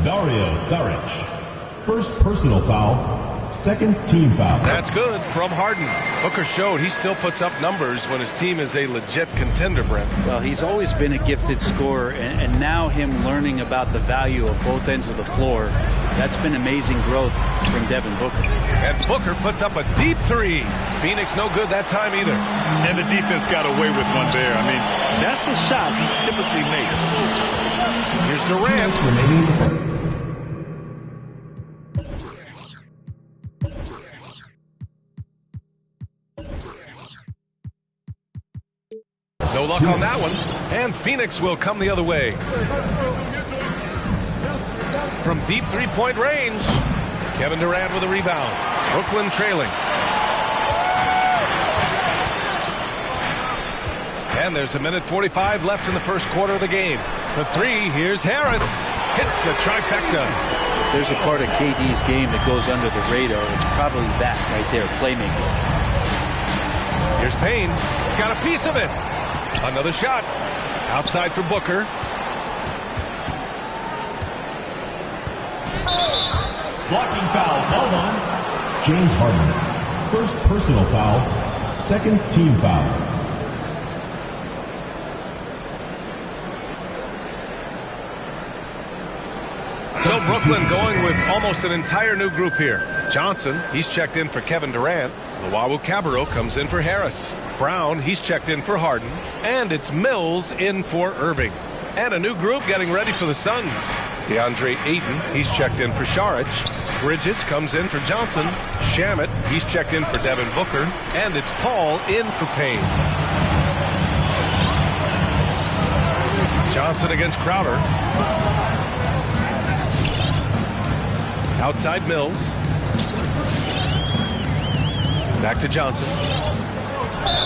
Dario Saric. First personal foul, second team foul. That's good from Harden. Booker showed he still puts up numbers when his team is a legit contender, Brent. Well, he's always been a gifted scorer, and now him learning about the value of both ends of the floor, that's been amazing growth from Devin Booker. And Booker puts up a deep three. Phoenix no good that time either. And the defense got away with one there. I mean, that's a shot he typically makes. Here's Durant. Remaining in the front. No luck on that one. And Phoenix will come the other way. From deep three-point range, Kevin Durant with a rebound. Brooklyn trailing. And there's a minute 45 left in the first quarter of the game. For three, here's Harris. Hits the trifecta. There's a part of KD's game that goes under the radar. It's probably that right there, playmaking. Here's Payne. Got a piece of it. Another shot. Outside for Booker. Blocking foul called on James Harden. First personal foul, second team foul. So Brooklyn going with almost an entire new group here. Johnson, he's checked in for Kevin Durant. Luwawu-Cabarrot comes in for Harris. Brown, he's checked in for Harden. And it's Mills in for Irving. And a new group getting ready for the Suns. DeAndre Ayton, he's checked in for Saric. Bridges comes in for Johnson. Shamet, he's checked in for Devin Booker. And it's Paul in for Payne. Johnson against Crowder. Outside Mills. Back to Johnson.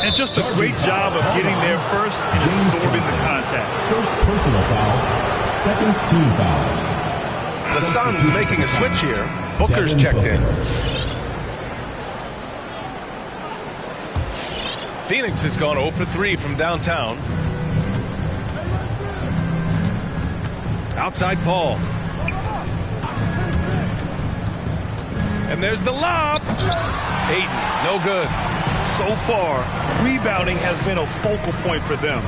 And just a great job of getting there first and absorbing the contact. First personal foul, second team foul. The Suns making a switch here. Booker's checked in. Phoenix has gone 0 for 3 from downtown. Outside Paul. And there's the lob. Ayton, no good. So far, rebounding has been a focal point for them.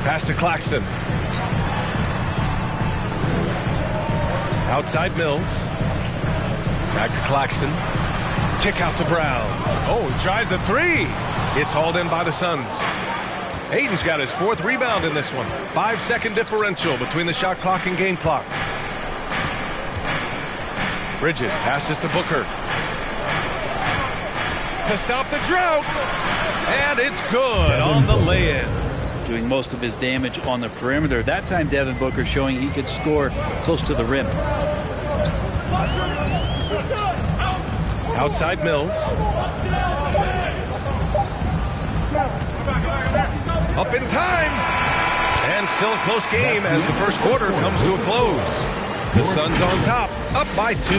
Pass to Claxton. Outside Mills. Back to Claxton. Kick out to Brown. Oh, he tries a three. It's hauled in by the Suns. Ayton's got his fourth rebound in this one. 5-second differential between the shot clock and game clock. Bridges passes to Booker. To stop the drought. And it's good on the lay-in. Doing most of his damage on the perimeter. That time Devin Booker showing he could score close to the rim. Outside Mills. Up in time. And still a close game as the first quarter comes to a close. The Suns on top, up by 2.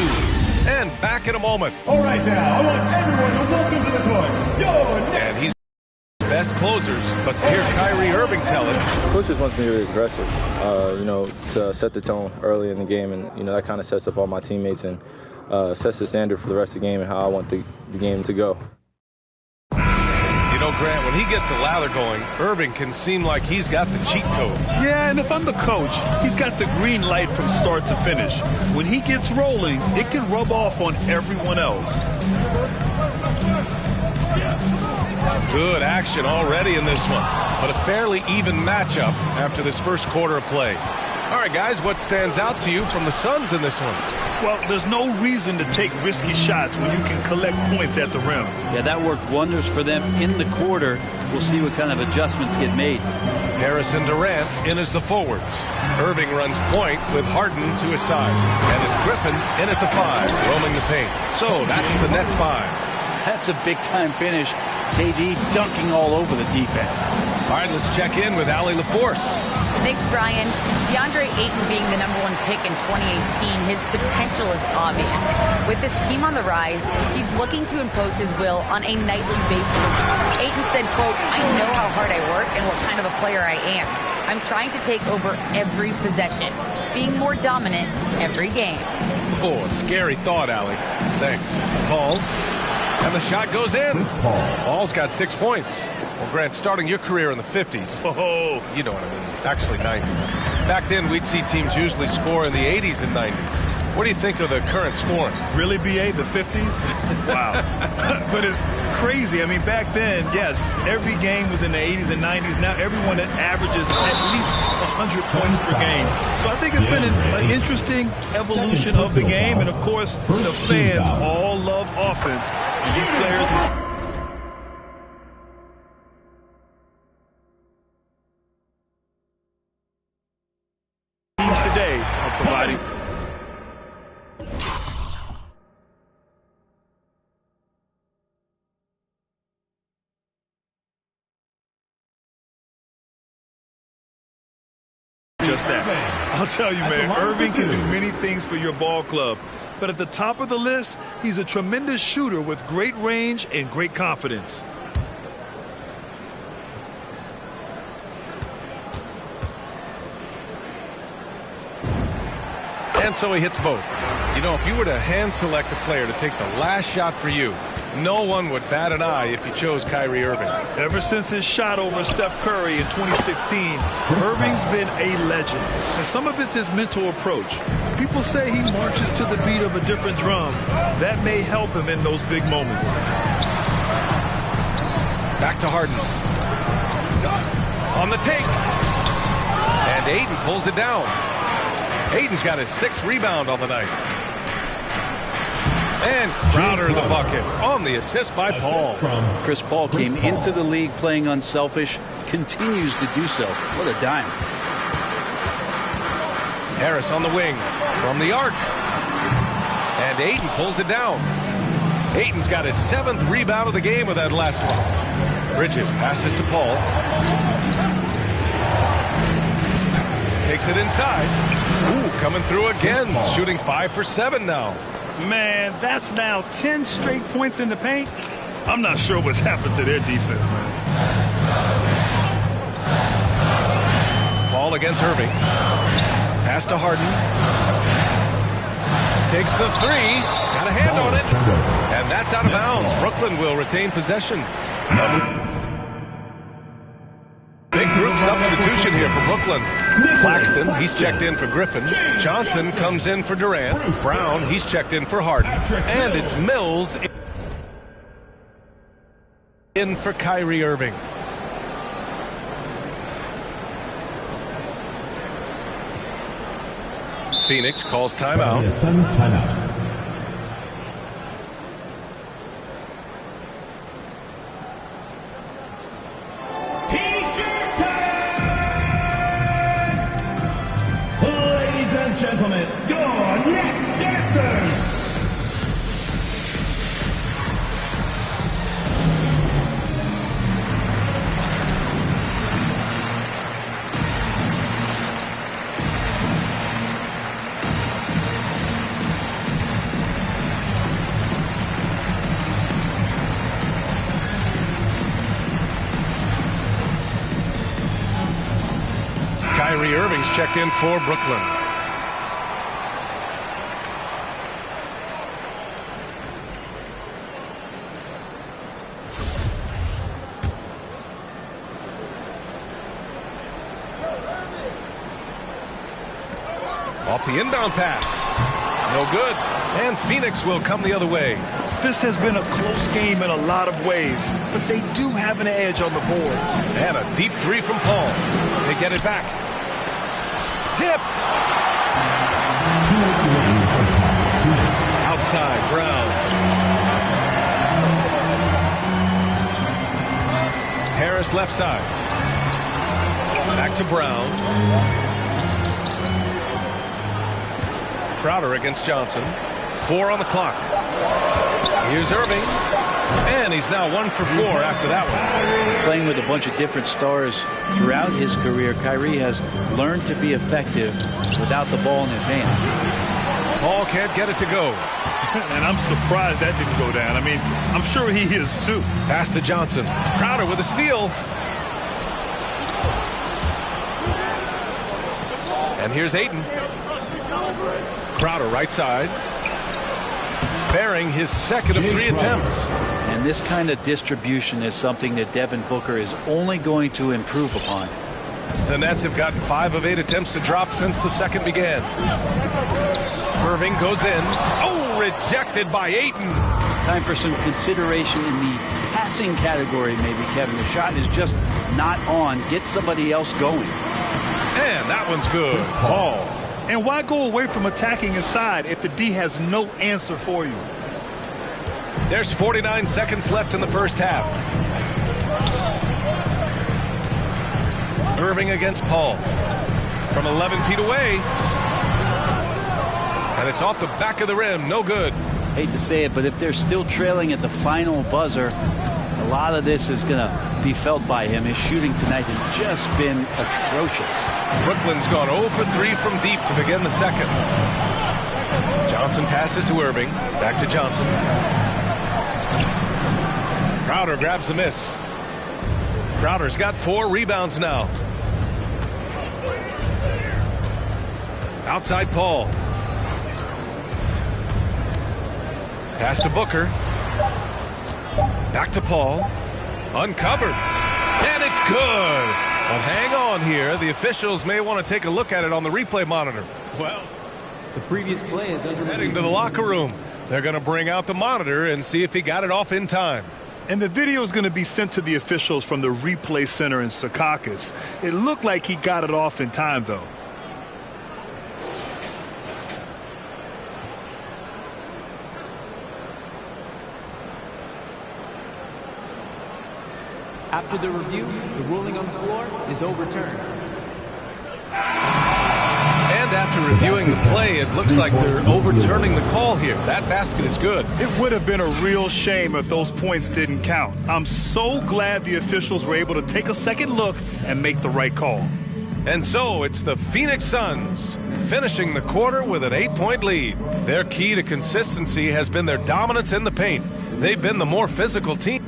And back in a moment. All right now, I want everyone to welcome to the court. Your next. And he's best closers, but to hear Kyrie Irving tell it. Coach just wants me to be aggressive, to set the tone early in the game, and that kind of sets up all my teammates and sets the standard for the rest of the game and how I want the game to go. You know, Grant, when he gets a lather going, Irving can seem like he's got the cheat code. Yeah, and if I'm the coach, he's got the green light from start to finish. When he gets rolling, it can rub off on everyone else. Some good action already in this one, but a fairly even matchup after this first quarter of play. All right, guys, what stands out to you from the Suns in this one? Well, there's no reason to take risky shots when you can collect points at the rim. Yeah, that worked wonders for them in the quarter. We'll see what kind of adjustments get made. Harris and Durant in as the forwards. Irving runs point with Harden to his side. And it's Griffin in at the 5, roaming the paint. So that's the Nets 5. That's a big-time finish. KD dunking all over the defense. All right, let's check in with Allie LaForce. Thanks, Brian. DeAndre Ayton being the #1 pick in 2018, his potential is obvious. With this team on the rise, he's looking to impose his will on a nightly basis. Ayton said, quote, "I know how hard I work and what kind of a player I am. I'm trying to take over every possession, being more dominant every game. Oh, a scary thought, Allie. Thanks. Paul. And the shot goes in. Chris Paul. Paul's got 6 points. Well, Grant, starting your career in the 50s. Oh, You know what I mean. Actually, 90s. Back then, we'd see teams usually score in the 80s and 90s. What do you think of the current scoring? really, BA, the 50s? Wow. But it's crazy. I mean, back then, yes, every game was in the 80s and 90s. Now everyone that averages at least 100 points per game. So I think it's been an interesting evolution of the game. And, of course, the fans all love offense. And these players... today are providing... just that. I'll tell you, man, Irving can do many things for your ball club. But at the top of the list, he's a tremendous shooter with great range and great confidence. And so he hits both. You know, if you were to hand select a player to take the last shot for you, no one would bat an eye if you chose Kyrie Irving. Ever since his shot over Steph Curry in 2016, Irving's been a legend. And some of it's his mental approach. People say he marches to the beat of a different drum. That may help him in those big moments. Back to Harden. On the take. And Ayton pulls it down. Ayton's got his 6th rebound on the night. And Crowder the bucket on the assist by Paul. Chris Paul came into the league playing unselfish, continues to do so. What a dime. Harris on the wing from the arc. And Ayton pulls it down. Ayton's got his 7th rebound of the game with that last one. Bridges passes to Paul. Takes it inside. Ooh, coming through again. Shooting 5 for 7 now. Man, that's now 10 straight points in the paint. I'm not sure what's happened to their defense, man. Paul against Irving. Pass to Harden. Takes the 3. Got a hand on it. And that's out of bounds. Brooklyn will retain possession. Big group substitution here for Brooklyn. Claxton, he's checked in for Griffin. Johnson comes in for Durant. Brown, he's checked in for Harden. And it's Mills in for Kyrie Irving. Phoenix calls timeout. Suns timeout. Gentlemen, your next dancers! Kyrie Irving's checked in for Brooklyn. Off the inbound pass. No good. And Phoenix will come the other way. This has been a close game in a lot of ways, but they do have an edge on the board. And a deep 3 from Paul. They get it back. Tipped. 2 minutes remaining in the first half. 2 minutes. Outside, Brown. Harris left side. Back to Brown. Crowder against Johnson. 4 on the clock. Here's Irving. And he's now 1 for 4 after that one. Playing with a bunch of different stars throughout his career, Kyrie has learned to be effective without the ball in his hand. Paul can't get it to go. And I'm surprised that didn't go down. I mean, I'm sure he is too. Pass to Johnson. Crowder with a steal. And here's Ayton. Crowder right side. Bearing his second of 3 attempts. And this kind of distribution is something that Devin Booker is only going to improve upon. The Nets have gotten 5 of 8 attempts to drop since the second began. Irving goes in. Oh, rejected by Ayton. Time for some consideration in the passing category, maybe, Kevin. The shot is just not on. Get somebody else going. And that one's good. Paul. And why go away from attacking inside if the D has no answer for you? There's 49 seconds left in the first half. Irving against Paul. From 11 feet away. And it's off the back of the rim. No good. Hate to say it, but if they're still trailing at the final buzzer, a lot of this is going to be felt by him. His shooting tonight has just been atrocious. Brooklyn's gone 0 for 3 from deep to begin the second. Johnson passes to Irving. Back to Johnson. Crowder grabs the miss. Crowder's got 4 rebounds now. Outside Paul. Pass to Booker. Back to Paul. Uncovered. And it's good. But hang on here. The officials may want to take a look at it on the replay monitor. Well, the previous play is under heading to the locker room. They're going to bring out the monitor and see if he got it off in time. And the video is going to be sent to the officials from the replay center in Secaucus. It looked like he got it off in time, though. After the review, the ruling on the floor is overturned. And after reviewing the play, it looks like they're overturning the call here. That basket is good. It would have been a real shame if those points didn't count. I'm so glad the officials were able to take a second look and make the right call. And so it's the Phoenix Suns finishing the quarter with an 8-point lead. Their key to consistency has been their dominance in the paint. They've been the more physical team.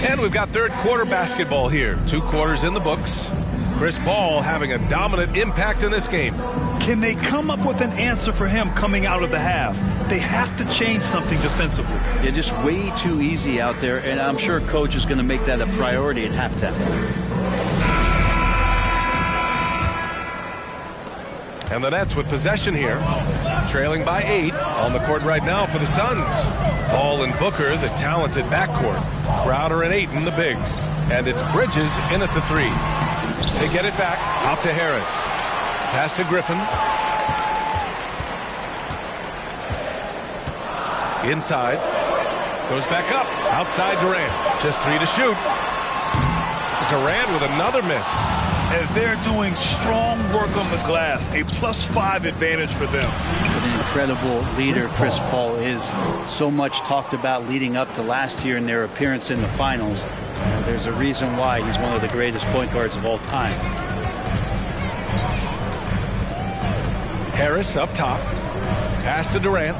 And we've got third quarter basketball here. 2 quarters in the books. Chris Paul having a dominant impact in this game. Can they come up with an answer for him coming out of the half? They have to change something defensively. Yeah, just way too easy out there, and I'm sure coach is going to make that a priority at halftime. And the Nets with possession here, trailing by 8 on the court right now for the Suns. Paul and Booker, the talented backcourt. Crowder and Ayton, the bigs. And it's Bridges in at the 3. They get it back out to Harris. Pass to Griffin. Inside. Goes back up. Outside Durant. Just 3 to shoot. Durant with another miss. And they're doing strong work on the glass. A +5 advantage for them. An incredible leader Chris Paul is. So much talked about leading up to last year in their appearance in the finals. There's a reason why he's one of the greatest point guards of all time. Harris up top. Pass to Durant.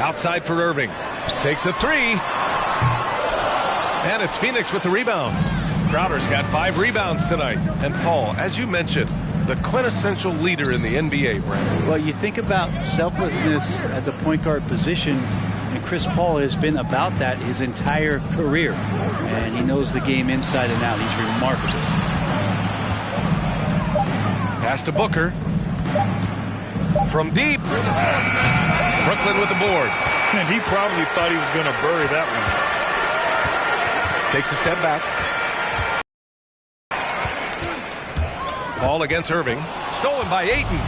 Outside for Irving. Takes a 3. And it's Phoenix with the rebound. Crowder's got 5 rebounds tonight. And Paul, as you mentioned, the quintessential leader in the NBA, Brandon. Well, you think about selflessness at the point guard position, and Chris Paul has been about that his entire career. And he knows the game inside and out. He's remarkable. Pass to Booker. From deep. Brooklyn with the board. And he probably thought he was going to bury that one. Takes a step back. Ball against Irving. Stolen by Ayton.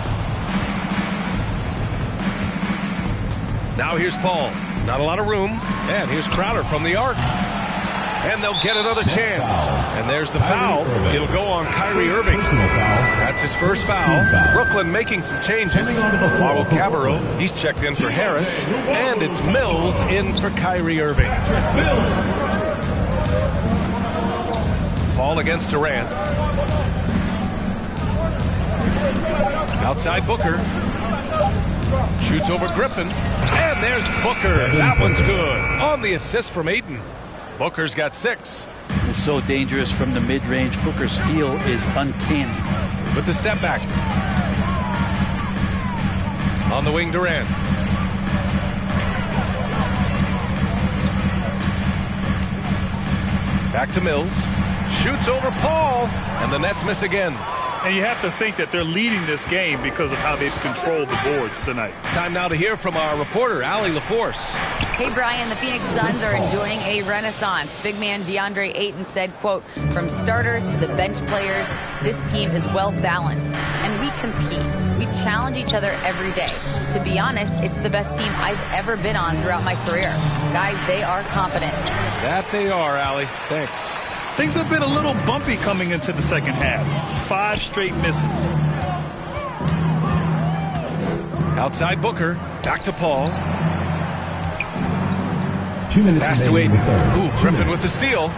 Now here's Paul. Not a lot of room. And here's Crowder from the arc. And they'll get another chance. And there's the foul. It'll go on Kyrie Irving. That's his first foul. Brooklyn making some changes. Wawu Cabarrot, he's checked in for Harris. And it's Mills in for Kyrie Irving. Paul against Durant. Outside Booker. Shoots over Griffin. And there's Booker. That one's good. On the assist from Ayton. Booker's got 6. He's so dangerous from the mid-range. Booker's feel is uncanny. With the step back. On the wing, Durant. Back to Mills. Shoots over Paul. And the Nets miss again. And you have to think that they're leading this game because of how they've controlled the boards tonight. Time now to hear from our reporter, Allie LaForce. Hey, Brian, the Phoenix Suns are enjoying a renaissance. Big man DeAndre Ayton said, quote, "From starters to the bench players, this team is well balanced, and we compete. We challenge each other every day. To be honest, it's the best team I've ever been on throughout my career. Guys, they are confident." That they are, Allie. Thanks. Things have been a little bumpy coming into the second half. 5 straight misses. Outside Booker. Back to Paul. 2 minutes. Pass to Ayton. Ooh, Griffin with the steal.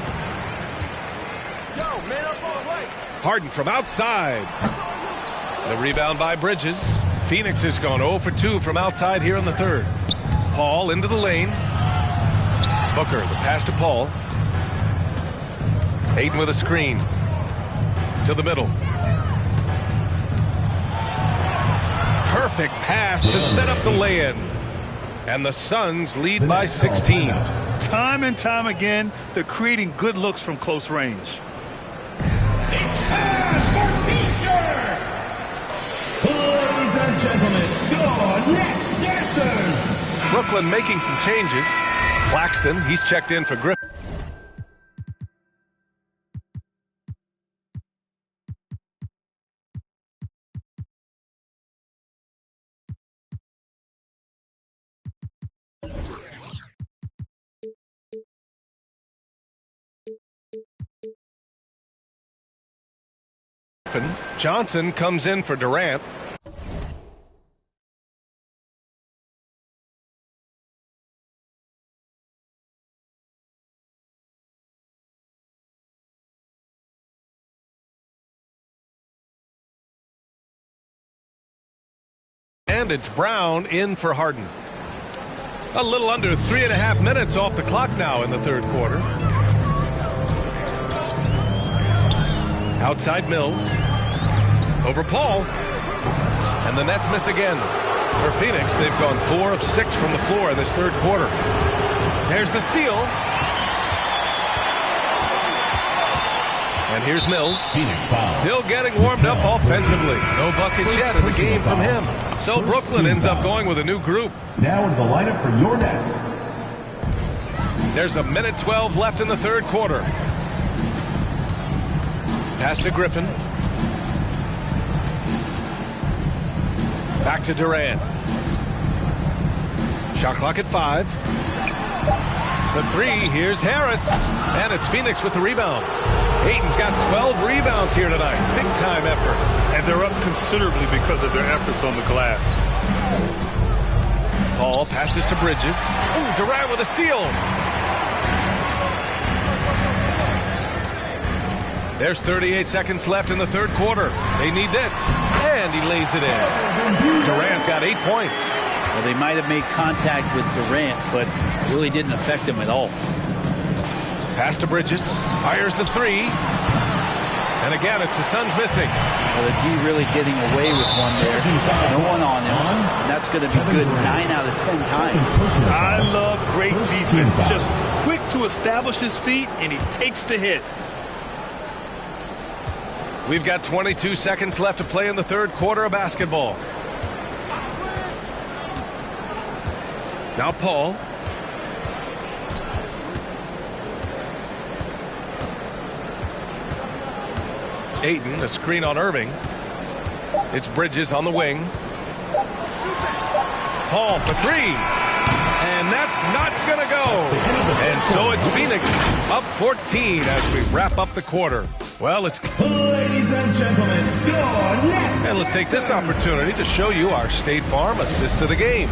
Harden from outside. The rebound by Bridges. Phoenix has gone 0 for 2 from outside here in the third. Paul into the lane. Booker, the pass to Paul. Ayton with a screen. To the middle. Perfect pass to set up the lay-in. And the Suns lead by 16. Time and time again, they're creating good looks from close range. It's time for T-shirts! Ladies and gentlemen, your Nets dancers! Brooklyn making some changes. Claxton, he's checked in for Griffin. Johnson comes in for Durant. And it's Brown in for Harden. A little under 3.5 minutes off the clock now in the third quarter. Outside Mills. Over Paul. And the Nets miss again. For Phoenix, they've gone 4 of 6 from the floor in this third quarter. There's the steal. And here's Mills. Phoenix foul. Still getting warmed up offensively. No buckets yet in the game from him. So Brooklyn ends up going with a new group. Now into the lineup for your Nets. There's a minute 12 left in the third quarter. Pass to Griffin. Back to Durant. Shot clock at 5. The 3, here's Harris. And it's Phoenix with the rebound. Ayton's got 12 rebounds here tonight. Big time effort. And they're up considerably because of their efforts on the glass. Paul passes to Bridges. Ooh, Durant with a steal. There's 38 seconds left in the third quarter. They need this. And he lays it in. Durant's got 8 points. Well, they might have made contact with Durant, but it really didn't affect him at all. Pass to Bridges. Fires the 3. And again, it's the Suns missing. Well, the D really getting away with one there. No one on him. That's going to be good 9 out of 10 times. I love great defense. Just quick to establish his feet, and he takes the hit. We've got 22 seconds left to play in the third quarter of basketball. Now Paul. Ayton, the screen on Irving. It's Bridges on the wing. Paul for 3. And that's not going to go. And so it's Phoenix up 14 as we wrap up the quarter. Well, it's... Ladies and gentlemen, your next... And let's take this opportunity to show you our State Farm assist of the game.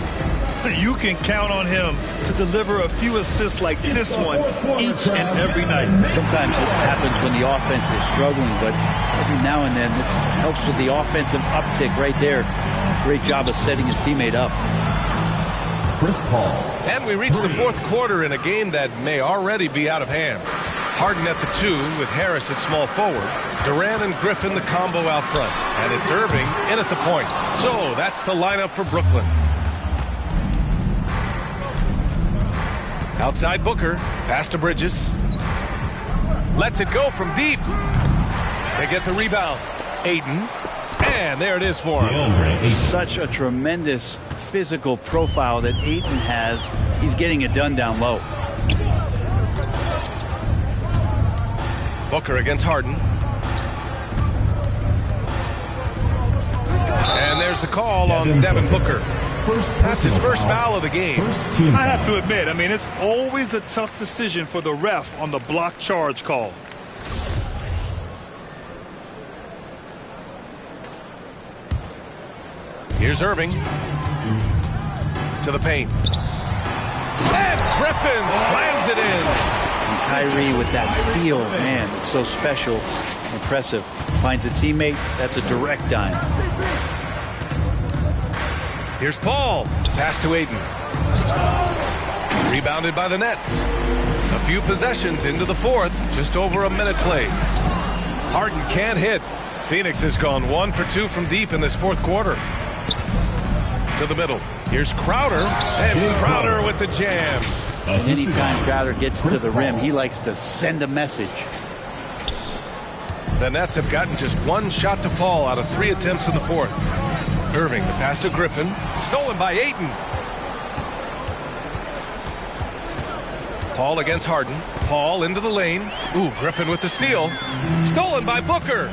You can count on him to deliver a few assists like this one each and every night. Sometimes it happens when the offense is struggling, but every now and then this helps with the offensive uptick right there. Great job of setting his teammate up. Chris Paul. And we reach the fourth quarter in a game that may already be out of hand. Harden at the 2 with Harris at small forward. Durant and Griffin the combo out front. And it's Irving in at the point. So that's the lineup for Brooklyn. Outside Booker, pass to Bridges. Lets it go from deep. They get the rebound. Ayton. And there it is for him. Such a tremendous physical profile that Ayton has. He's getting it done down low. Booker against Harden. And there's the call on Devin Booker. That's his first foul of the game. I have to admit, it's always a tough decision for the ref on the block charge call. Here's Irving. To the paint. And Griffin slams it in. And Kyrie with that feel, man, it's so special, impressive. Finds a teammate, that's a direct dime. Here's Paul. Pass to Ayton. Rebounded by the Nets. A few possessions into the fourth. Just over a minute played. Harden can't hit. Phoenix has gone 1 for 2 from deep in this fourth quarter. To the middle. Here's Crowder. And Crowder with the jam. And anytime Crowder gets to the rim, he likes to send a message. The Nets have gotten just 1 shot to fall out of 3 attempts in the fourth. Irving, the pass to Griffin. Stolen by Ayton. Paul against Harden. Paul into the lane. Ooh, Griffin with the steal. Stolen by Booker.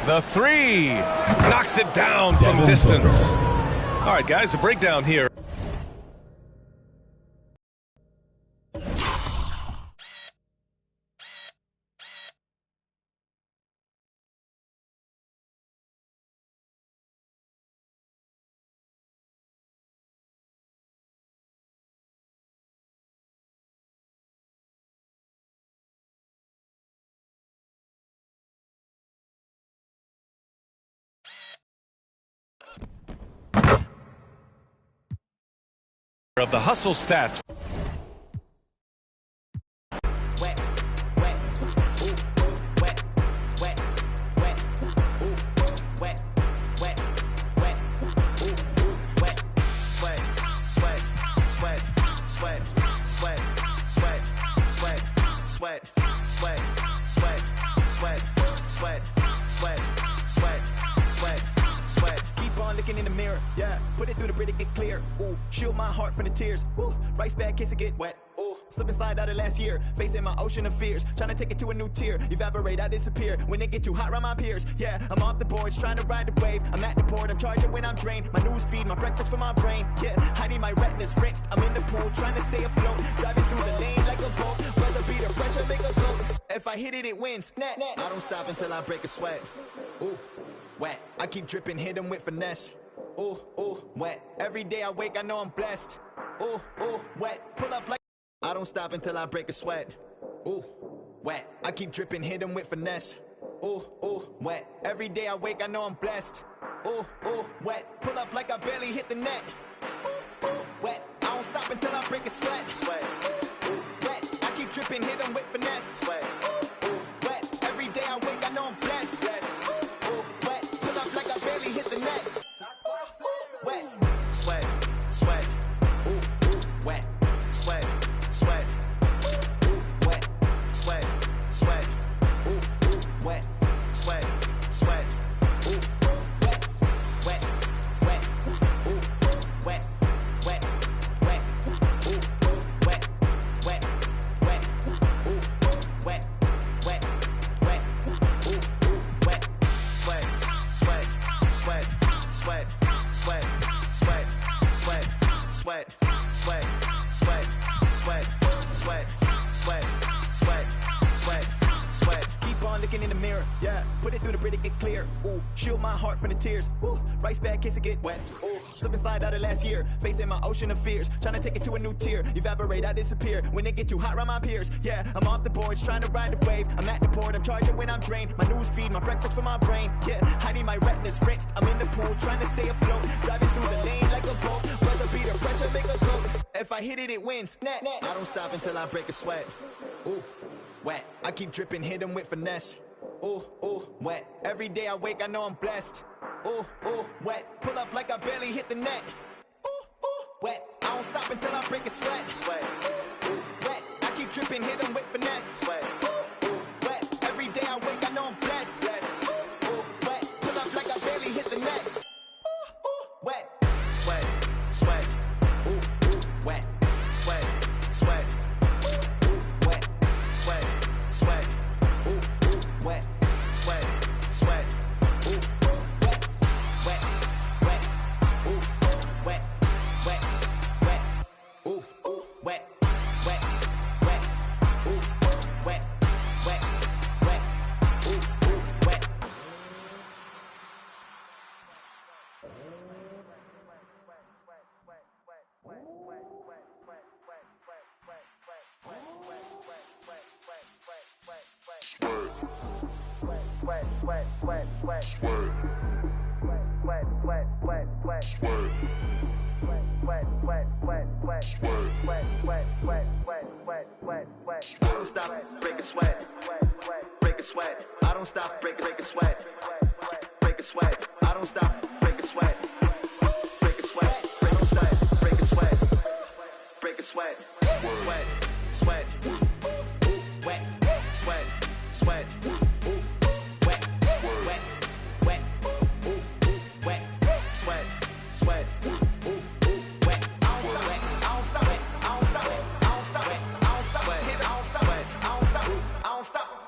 The 3. Knocks it down from distance. All right, guys, the breakdown here. Of the hustle stats. In the mirror, yeah, put it through the pretty get clear. Ooh, shield my heart from the tears. Ooh, rice bag case it get wet. Ooh, slip and slide out of last year, facing my ocean of fears, trying to take it to a new tier. Evaporate, I disappear when it get too hot around my peers. Yeah, I'm off the boards, trying to ride the wave. I'm at the port, I'm charging when I'm drained. My news feed, my breakfast for my brain. Yeah, hiding my retinas rinsed. I'm in the pool, trying to stay afloat, driving through the lane like a boat. Buzzer beater, pressure make a go. If I hit it, it wins. I don't stop until I break a sweat. Ooh, wet. I keep dripping, hit them with finesse. Ooh, ooh, wet. Every day I wake, I know I'm blessed. Ooh, ooh, wet. Pull up like I don't stop until I break a sweat. Ooh, wet. I keep dripping, hit them with finesse. Ooh, ooh, wet. Every day I wake, I know I'm blessed. Ooh, ooh, wet. Pull up like I barely hit the net. Ooh, ooh, wet. I don't stop until I break a sweat. Sweat. Ooh, wet. I keep dripping, hit them with finesse. Sweat. Ooh, wet. Every day I wake, I know I'm blessed. Ooh, wet. Pull up like I barely hit the net. Wet, sweat, sweat, ooh, ooh, wet, sweat, sweat, ooh, wet, sweat, sweat, ooh, ooh, wet, sweat, sweat, ooh, wet, wet, wet, ooh, wet, wet, wet, ooh, wet, wet, wet, ooh, wet, put it through the Brita, get clear. Ooh, shield my heart from the tears. Ooh, rice bag case it get wet. Ooh, slip and slide out of last year, facing my ocean of fears, trying to take it to a new tier. Evaporate, I disappear when it get too hot around my peers. Yeah, I'm off the boards, trying to ride the wave. I'm at the port, I'm charging when I'm drained. My news feed, my breakfast for my brain. Yeah, hiding my retinas rinsed. I'm in the pool, trying to stay afloat, driving through the lane like a boat. Buzzer beater, pressure make a go. If I hit it, it wins. I don't stop until I break a sweat. Ooh, wet. I keep dripping, hit them with finesse. Ooh, wet. Every day I wake, I know I'm blessed. Ooh, wet. Pull up like I barely hit the net. Ooh, wet. I don't stop until I break a sweat. Ooh, wet. I keep dripping, hit them with finesse. Ooh, wet. Every day I wake, I know I'm blessed. Ooh, wet. Pull up like I barely hit the net. Ooh, wet. Sweat. Ooh, wet. Sweat. Ooh, wet. Sweat. Ooh, wet. Sweat. Ooh, wet. Ooh, wet. Ooh, wet. Ooh, wet. Ooh, wet. I don't stop, break a sweat. Break a sweat. I don't stop, break a sweat. Break a sweat. I don't stop, break a sweat. Break a sweat. Break a sweat. Break a sweat. Break a sweat. Sweat. Ooh, wet. Sweat. Ooh, wet. Ooh, wet. Sweat. Ooh, wet. I don't stop it.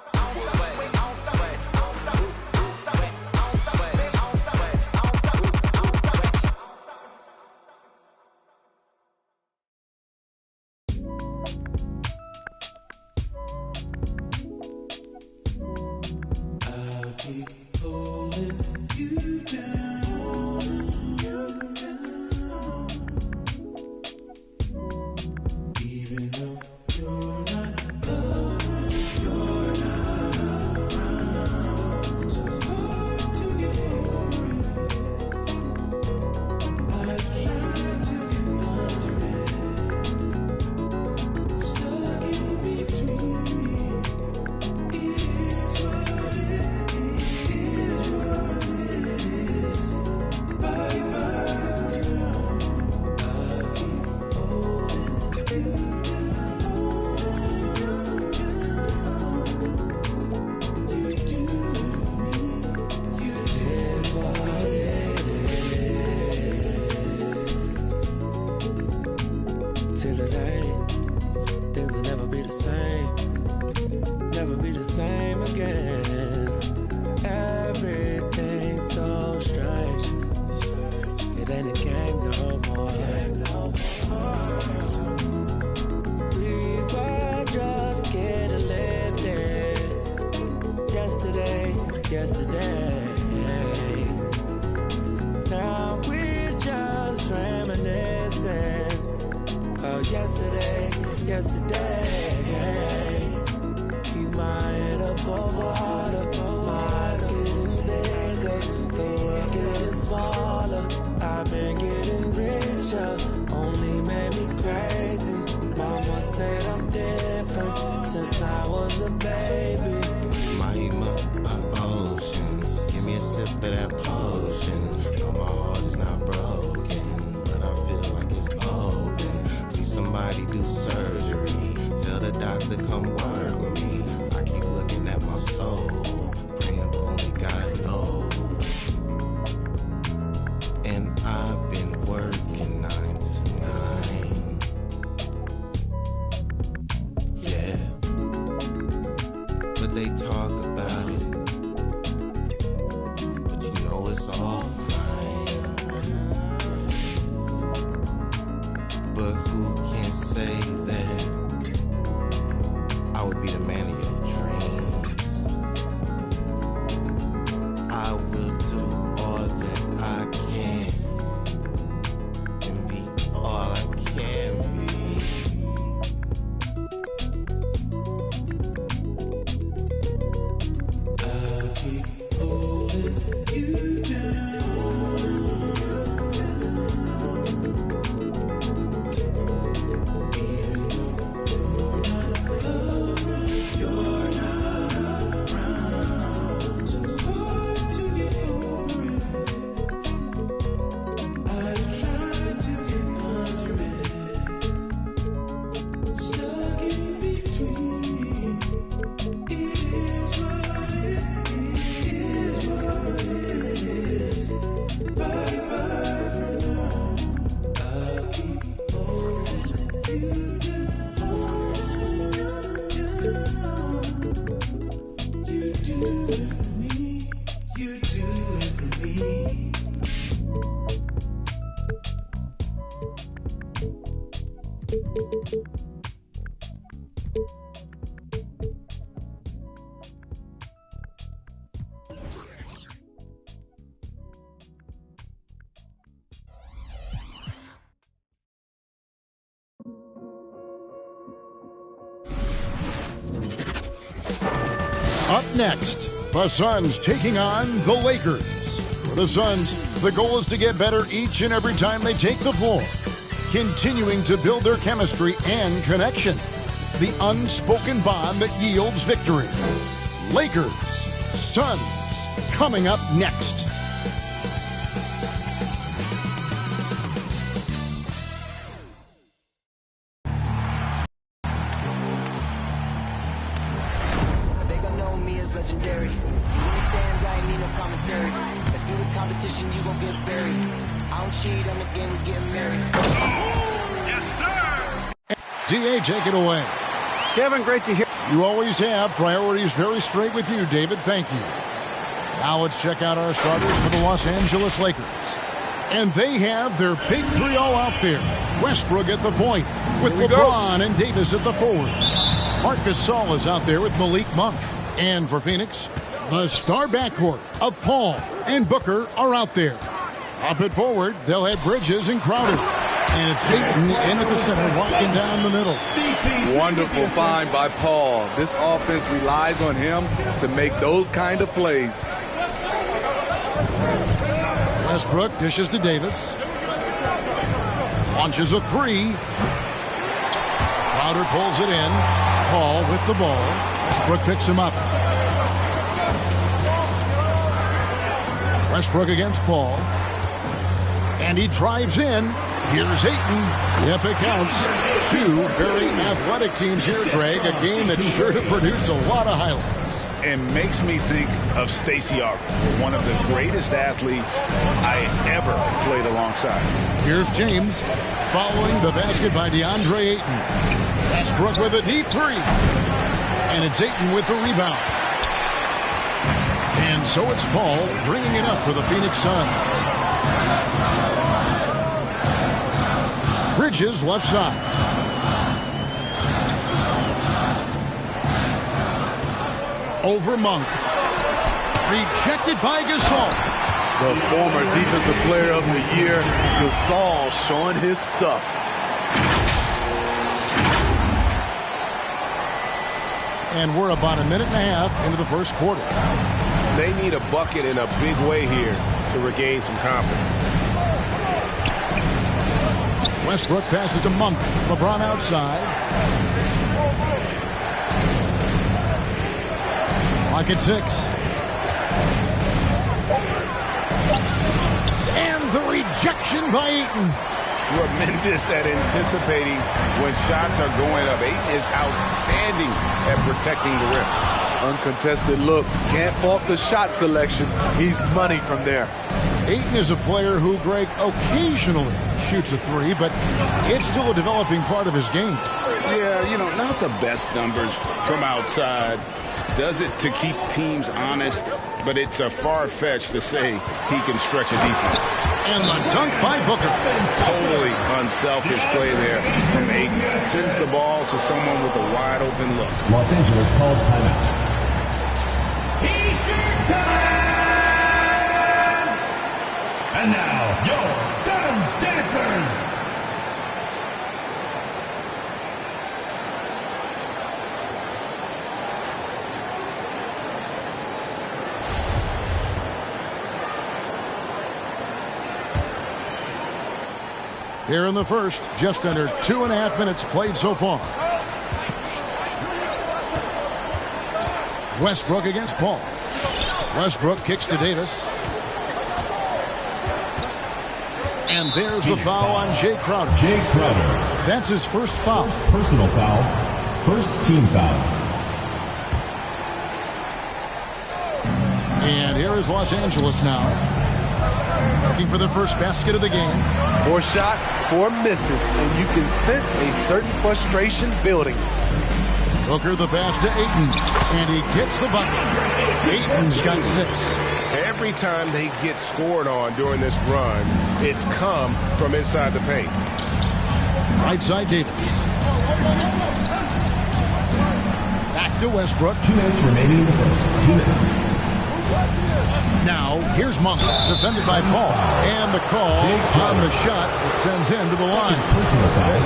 Up next, the Suns taking on the Lakers. For the Suns, the goal is to get better each and every time they take the floor, continuing to build their chemistry and connection, the unspoken bond that yields victory. Lakers, Suns, coming up next. They gon' know me as legendary. When it stands, I ain't need no commentary. If you the competition, you gon' get buried. I don't cheat on the game, we get married. Yes, sir. DA, take it away. Kevin, great to hear. You always have. Priorities very straight with you, David. Thank you. Now let's check out our starters for the Los Angeles Lakers. And they have their big three all out there. Westbrook at the point with LeBron and Davis at the forward. Marc Gasol is out there with Malik Monk. And for Phoenix, the star backcourt of Paul and Booker are out there. Up at forward, they'll have Bridges and Crowder. And it's Ayton in at the center, walking down the middle. Wonderful find by Paul. This offense relies on him to make those kind of plays. Westbrook dishes to Davis. Launches a three. Crowder pulls it in. Paul with the ball. Westbrook picks him up. Westbrook against Paul. And he drives in. Here's Ayton. Yep, it counts. Two very athletic teams here, Greg. A game that's sure to produce a lot of highlights. And makes me think of Stacey Arthur, one of the greatest athletes I ever played alongside. Here's James following the basket by DeAndre Ayton. Westbrook with a deep three. And it's Ayton with the rebound. And so it's Paul bringing it up for the Phoenix Suns. Bridges left side. Over Monk. Rejected by Gasol. The former Defensive Player of the Year, Gasol, showing his stuff. And we're about a minute and a half into the first quarter. They need a bucket in a big way here to regain some confidence. Westbrook passes to Monk. LeBron outside. Clock at 6. And the rejection by Ayton. Tremendous at anticipating when shots are going up. Ayton is outstanding at protecting the rim. Uncontested look. Can't fault the shot selection. He's money from there. Ayton is a player who, Greg, occasionally shoots a three, but it's still a developing part of his game. Yeah, you know, not the best numbers from outside. Does it to keep teams honest, but it's a far-fetched to say he can stretch a defense. And the dunk by Booker. Totally unselfish play there from Ayton. Sends the ball to someone with a wide-open look. Los Angeles calls timeout. T-shirt time! And now, your Suns dancers! Here in the first, just under 2.5 minutes played so far. Westbrook against Paul. Westbrook kicks to Davis. And there's the foul on Jay Crowder. Jay Crowder. That's his first foul. First personal foul. First team foul. And here is Los Angeles now. Looking for the first basket of the game. 4 shots, 4 misses, and you can sense a certain frustration building. Booker the pass to Ayton, and he gets the bucket. Ayton's got 6. Every time they get scored on during this run, it's come from inside the paint. Right side Davis. Back to Westbrook. 2 minutes remaining in the first. 2 minutes. Now, here's Monk, defended by Paul. And the call on the shot that sends him to the line.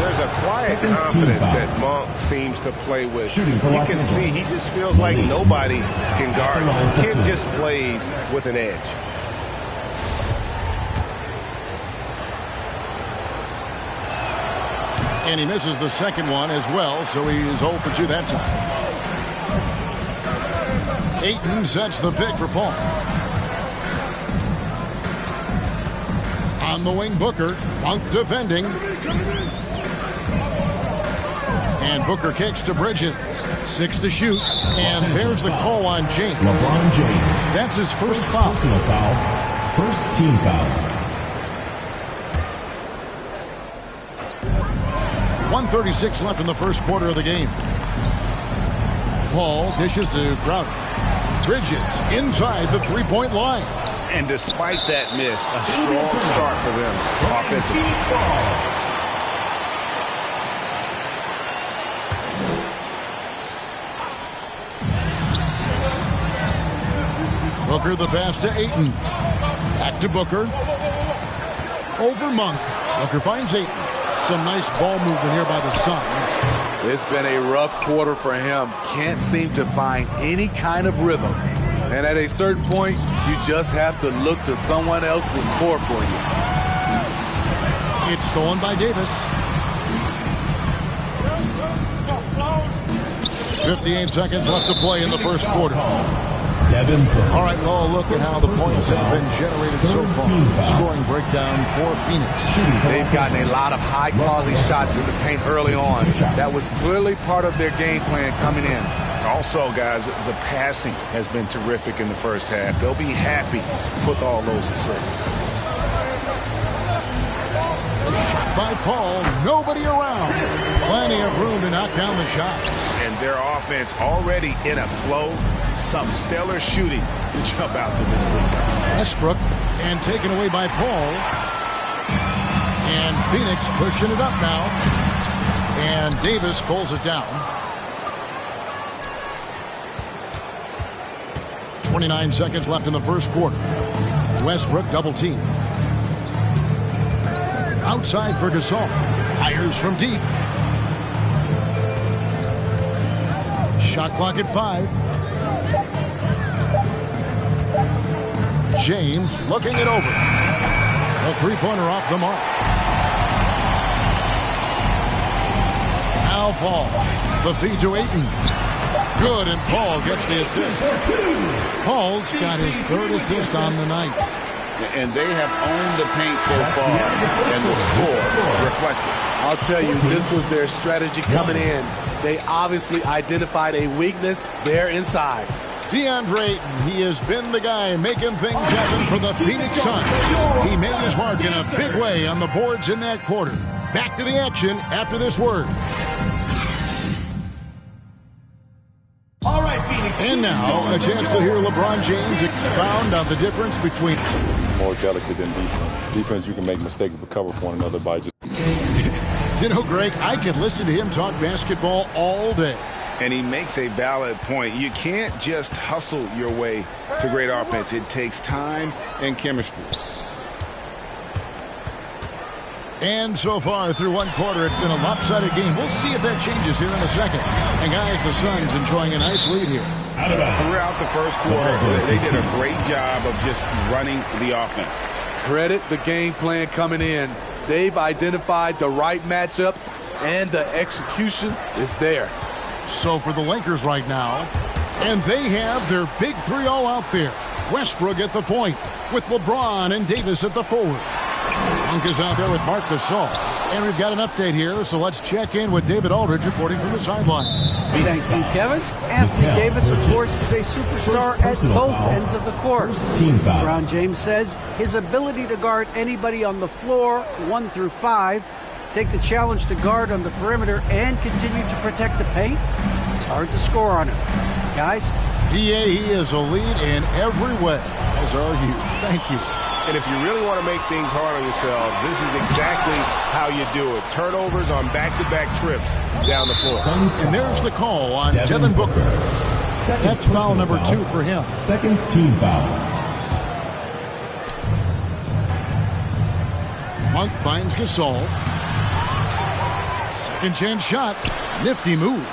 There's a quiet confidence that Monk seems to play with. You can see he just feels like nobody can guard him. Kid just plays with an edge. And he misses the second one as well, so he is 0 for 2 that time. Ayton sets the pick for Paul. On the wing, Booker. Monk defending. And Booker kicks to Bridges. 6 to shoot. And there's the call on James. LeBron James. That's his first foul. Personal foul. First team foul. 1:36 left in the first quarter of the game. Paul dishes to Crowder. Bridges inside the three-point line. And despite that miss, a strong start for them offensively. Booker the pass to Ayton. Back to Booker. Over Monk. Booker finds Ayton. Some nice ball movement here by the Suns. It's been a rough quarter for him. Can't seem to find any kind of rhythm. And at a certain point, you just have to look to someone else to score for you. It's stolen by Davis. 58 seconds left to play in the first quarter. All right, well, look at how the points have been generated so far. Scoring breakdown for Phoenix. They've gotten a lot of high-quality shots in the paint early on. That was clearly part of their game plan coming in. Also, guys, the passing has been terrific in the first half. They'll be happy with all those assists. Shot by Paul. Nobody around. Plenty of room to knock down the shot. And their offense already in a flow. Some stellar shooting to jump out to this league. Westbrook and taken away by Paul. And Phoenix pushing it up now. And Davis pulls it down. 29 seconds left in the first quarter. Westbrook double team. Outside for Gasol. Fires from deep. Shot clock at 5. James looking it over. A three-pointer off the mark. Now Paul. The feed to Ayton. Good, and Paul gets the assist. Paul's got his third assist on the night. And they have owned the paint so far, and the score reflects it. I'll tell you, this was their strategy coming in. They obviously identified a weakness there inside. DeAndre Ayton, he has been the guy making things happen for the Phoenix Suns. He made his mark in a big way on the boards in that quarter. Back to the action after this word. All right, Phoenix. And now, a chance to hear LeBron James expound on the difference between... More delicate than defense. Defense, you can make mistakes but cover for one another by just... You know, Greg, I could listen to him talk basketball all day. And he makes a valid point. You can't just hustle your way to great offense. It takes time and chemistry. And so far through one quarter, it's been a lopsided game. We'll see if that changes here in a second. And guys, the Suns enjoying a nice lead here. Throughout the first quarter, they did a great job of just running the offense. Credit the game plan coming in. They've identified the right matchups, and the execution is there. So for the Lakers right now, and they have their big three all out there. Westbrook at the point with LeBron and Davis at the forward. Monk is out there with Marc Gasol. And we've got an update here, so let's check in with David Aldridge reporting from the sideline. Thank you, Kevin. Anthony Davis, of course, is a superstar at both ends of the court. LeBron James says his ability to guard anybody on the floor, 1 through 5, take the challenge to guard on the perimeter and continue to protect the paint, it's hard to score on him. Guys? DA, he is a lead in every way, as are you. Thank you. And if you really want to make things hard on yourselves, this is exactly how you do it. Turnovers on back-to-back trips down the floor. And there's the call on Devin Booker. That's foul number 2 for him. Second team foul. Monk finds Gasol. Second chance shot. Nifty move.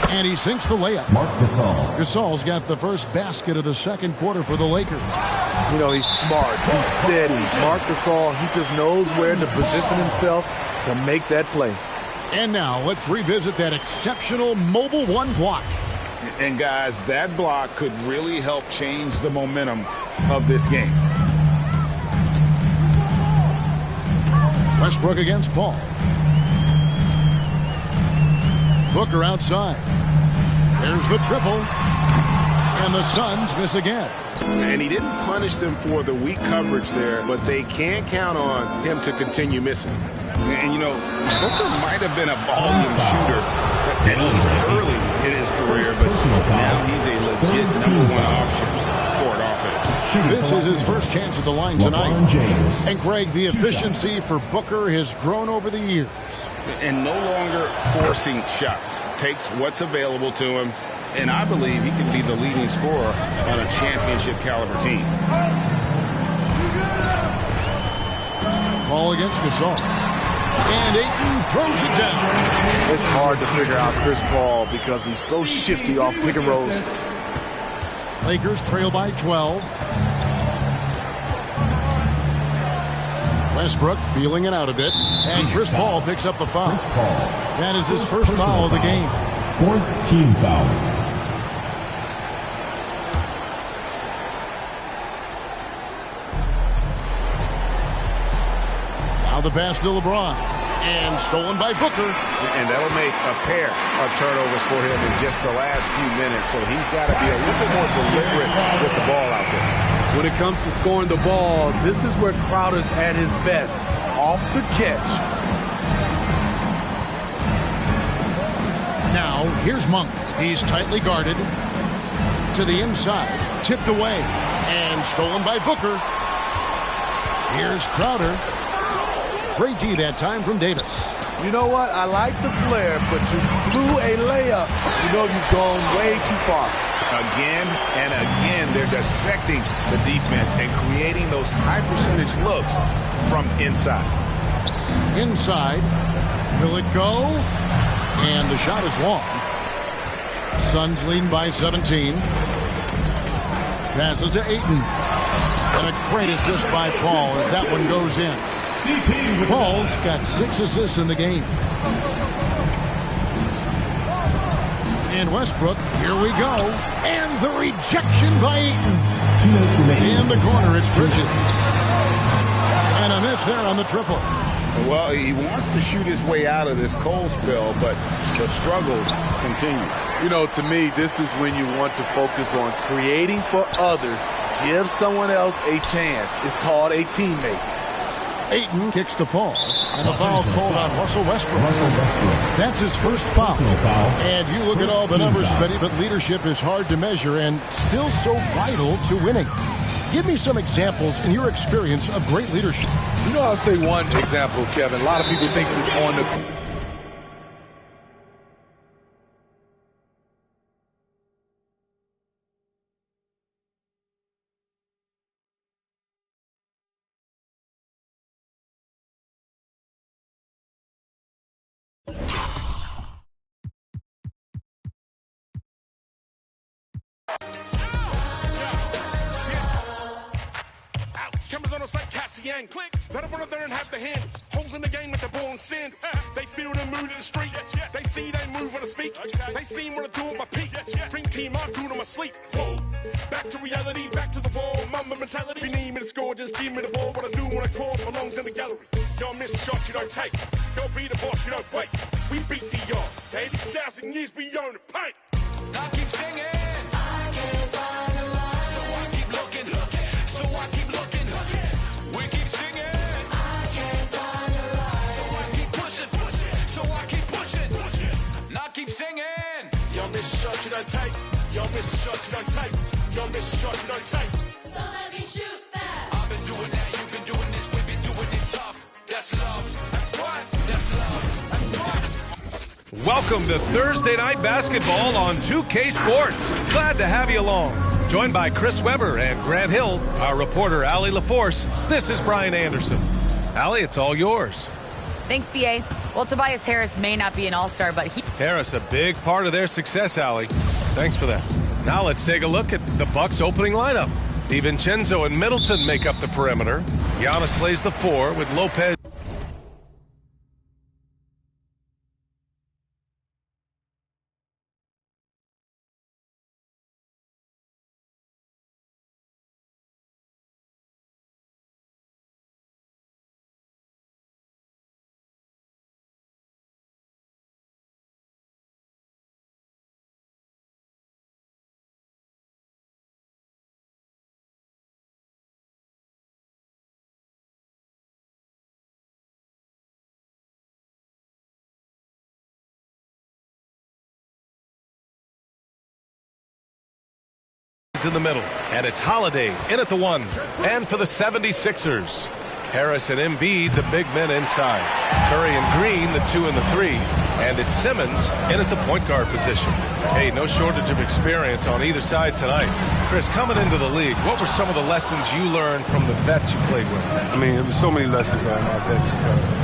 And he sinks the layup. Marc Gasol. Gasol's got the first basket of the second quarter for the Lakers. You know, he's smart. He's steady. Marc Gasol, he just knows where to position himself to make that play. And now let's revisit that exceptional mobile one block. And guys, that block could really help change the momentum of this game. Westbrook against Paul. Booker outside. There's the triple. And the Suns miss again. And he didn't punish them for the weak coverage there, but they can't count on him to continue missing. And, you know, Booker might have been a volume shooter at least early in his career, but now he's a legit number 1 option for an offense. This is his first chance at the line tonight. And Greg, the efficiency for Booker has grown over the years. And no longer forcing shots. Takes what's available to him, and I believe he can be the leading scorer on a championship caliber team. Ball against Gasol. And Ayton throws it down. It's hard to figure out Chris Paul because he's so shifty off pick and rolls. Lakers trail by 12. Westbrook feeling it out a bit. And Chris Paul picks up the foul. That is his first foul of the game. 4th team foul. Now the pass to LeBron. And stolen by Booker. And that'll make a pair of turnovers for him in just the last few minutes. So he's got to be a little bit more deliberate with the ball out there. When it comes to scoring the ball, this is where Crowder's at his best. Off the catch. Now, here's Monk. He's tightly guarded. To the inside. Tipped away. And stolen by Booker. Here's Crowder. Great D that time from Davis. You know what? I like the flair, but you blew a layup. You know you've gone way too far. Again and again, they're dissecting the defense and creating those high-percentage looks from inside. Inside. Will it go? And the shot is long. Suns leading by 17. Passes to Ayton. And a great assist by Paul as that one goes in. Paul's got 6 assists in the game. And Westbrook, here we go. And the rejection by Ayton. 2 minutes remaining. In the corner, it's Bridges. And a miss there on the triple. Well, he wants to shoot his way out of this cold spell, but the struggles continue. You know, to me, this is when you want to focus on creating for others. Give someone else a chance. It's called a teammate. Ayton kicks to Paul. And a foul called on Russell Westbrook. That's his first foul. And you look at all the numbers, Smitty, but leadership is hard to measure and still so vital to winning. Give me some examples in your experience of great leadership. You know, I'll say one example, Kevin. A lot of people think it's on the... Cameras on us like Cassian. Click. Let them run up there and have the handles. Holes in the game with the ball and sand. They feel the mood in the street. They see they move when I speak. They see what I do with my peak. Dream team, I do it on my sleep. Whoa. Back to reality, back to the ball. Mamba mentality. If you need me to score, just give me the ball. What I do when I call belongs in the gallery. Don't miss a shot, you don't take. Don't be the boss, you don't wait. We beat the yard. 80,000 years beyond the paint. I keep singing. I can't find the line. So I keep looking. So I keep looking. We keep singing. I can't find the line. So I keep pushing. So I keep pushing. And I keep singing. Y'all miss a shot, you don't take. Y'all miss a shot, you don't take. Y'all miss a shot, you don't take. So let me shoot that. I've been doing that, you've been doing this, we've been doing it tough. That's love. That's what? That's love. That's what? Welcome to Thursday Night Basketball on 2K Sports. Glad to have you along. Joined by Chris Webber and Grant Hill, our reporter Allie LaForce, this is Brian Anderson. Allie, it's all yours. Thanks, BA. Well, Tobias Harris may not be an all-star, but Harris, a big part of their success, Allie. Thanks for that. Now let's take a look at the Bucks' opening lineup. DiVincenzo and Middleton make up the perimeter. Giannis plays the 4 with Lopez. In the middle, and it's Holiday in at the 1, and for the 76ers, Harris and Embiid, the big men inside. Curry and Green, the 2 and the 3, and it's Simmons in at the point guard position. Hey, no shortage of experience on either side tonight. Chris, coming into the league, what were some of the lessons you learned from the vets you played with? I mean, there were so many lessons that my vets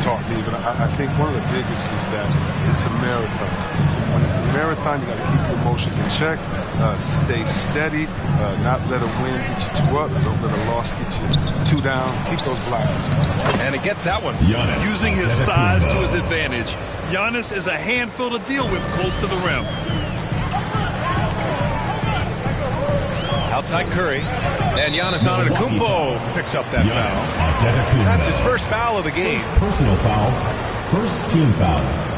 taught me, but I think one of the biggest is that it's a marathon. When it's a marathon, you got to keep your emotions in check, stay steady, not let a win get you 2 up, don't let a loss get you 2 down, keep those blinders. And it gets that one. Giannis. Using his size to his advantage. Giannis is a handful to deal with close to the rim. Outside Curry, and Giannis Antetokounmpo picks up that foul. That's his first foul of the game. First personal foul, first team foul.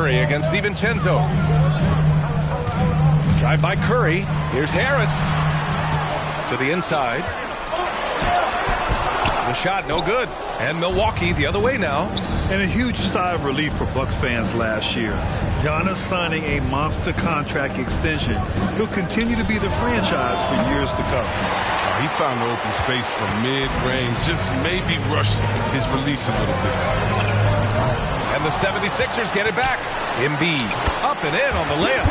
Against DiVincenzo. Drive by Curry. Here's Harris to the inside. The shot no good. And Milwaukee the other way now. And a huge sigh of relief for Bucks fans last year. Giannis signing a monster contract extension. He'll continue to be the franchise for years to come. He found the open space from mid-range, just maybe rush his release a little bit. And the 76ers get it back. Embiid up and in on the layup.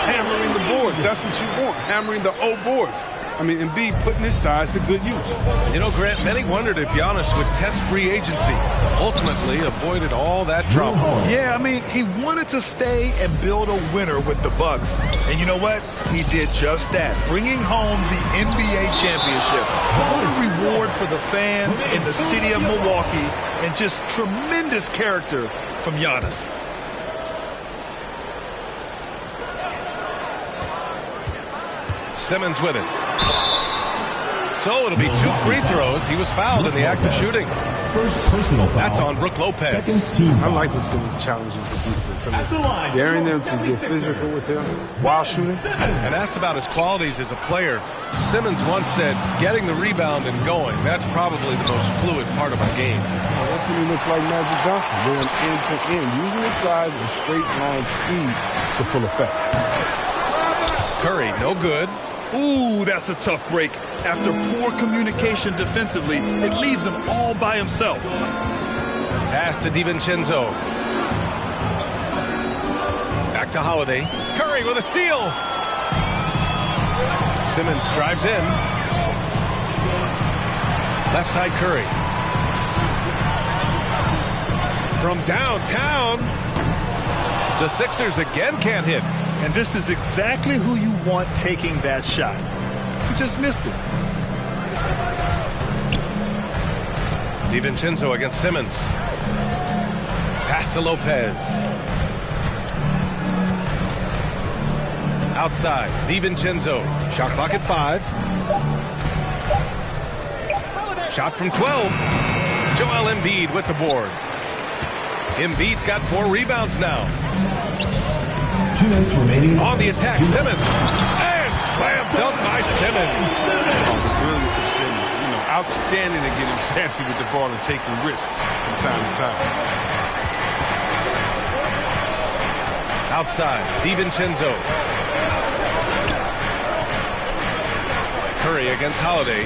Hammering the boards. That's what you want. Hammering the old boards. I mean, Embiid putting his size to good use. You know, Grant, many wondered if Giannis would test free agency. Ultimately, avoided all that trouble. Yeah, I mean, he wanted to stay and build a winner with the Bucks. And you know what? He did just that, bringing home the NBA championship. What a reward for the fans in the city of Milwaukee, and just tremendous character from Giannis. Simmons with it. So it'll be 2 free throws. He was fouled in the act of shooting. First personal foul. That's on Brook Lopez. Second team foul. I like when Simmons challenges the defense. I mean, daring them to get physical with him while shooting. And asked about his qualities as a player, Simmons once said, getting the rebound and going, that's probably the most fluid part of my game. Well, that's when he looks like Magic Johnson, going end to end, using his size and straight line speed to full effect. Curry, no good. Ooh, that's a tough break. After poor communication defensively, it leaves him all by himself. Pass to DiVincenzo. Back to Holiday. Curry with a steal. Simmons drives in. Left side Curry. From downtown, the Sixers again can't hit. And this is exactly who you want taking that shot. He just missed it. DiVincenzo against Simmons. Pass to Lopez. Outside, DiVincenzo. Shot clock at 5. Shot from 12. Joel Embiid with the board. Embiid's got 4 rebounds now. 2 minutes remaining. On the attack, Simmons. And slam dunk by Simmons. Oh, the brilliance of Simmons. You know, outstanding at getting fancy with the ball and taking risks from time to time. Outside, DiVincenzo. Curry against Holiday.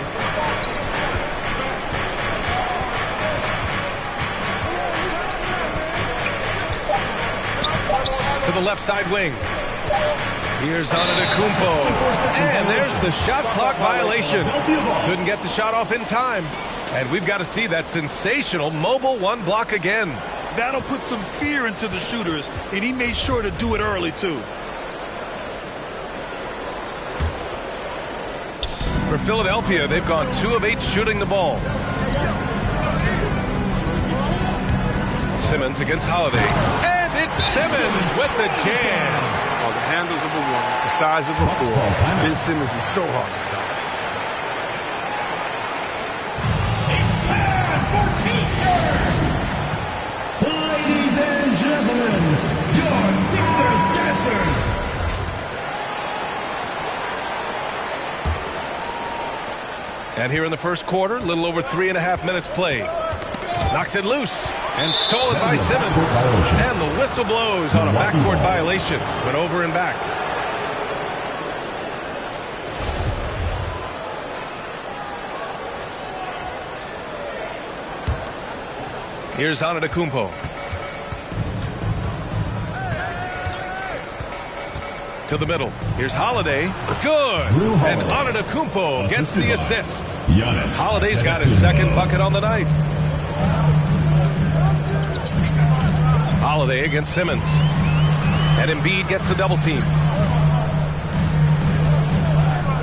To the left side wing. Here's Antetokounmpo. And there's the shot clock violation. Couldn't get the shot off in time. And we've got to see that sensational mobile one block again. That'll put some fear into the shooters, and he made sure to do it early, too. For Philadelphia, they've gone 2 of 8 shooting the ball. Simmons against Holiday. And it's Simmons with the jam. Oh, the handles of a 1, the size of a 4. Ben Simmons is so hard to stop. It's time for T-shirts. Ladies and gentlemen, your Sixers dancers. And here in the first quarter, a little over 3.5 minutes played. Knocks it loose and stolen by Simmons. And the whistle blows on a backcourt violation. Went over and back. Here's Antetokounmpo. To the middle. Here's Holiday. Good. And Antetokounmpo gets the assist. Holiday's got his second bucket on the night. Holiday against Simmons. And Embiid gets the double team.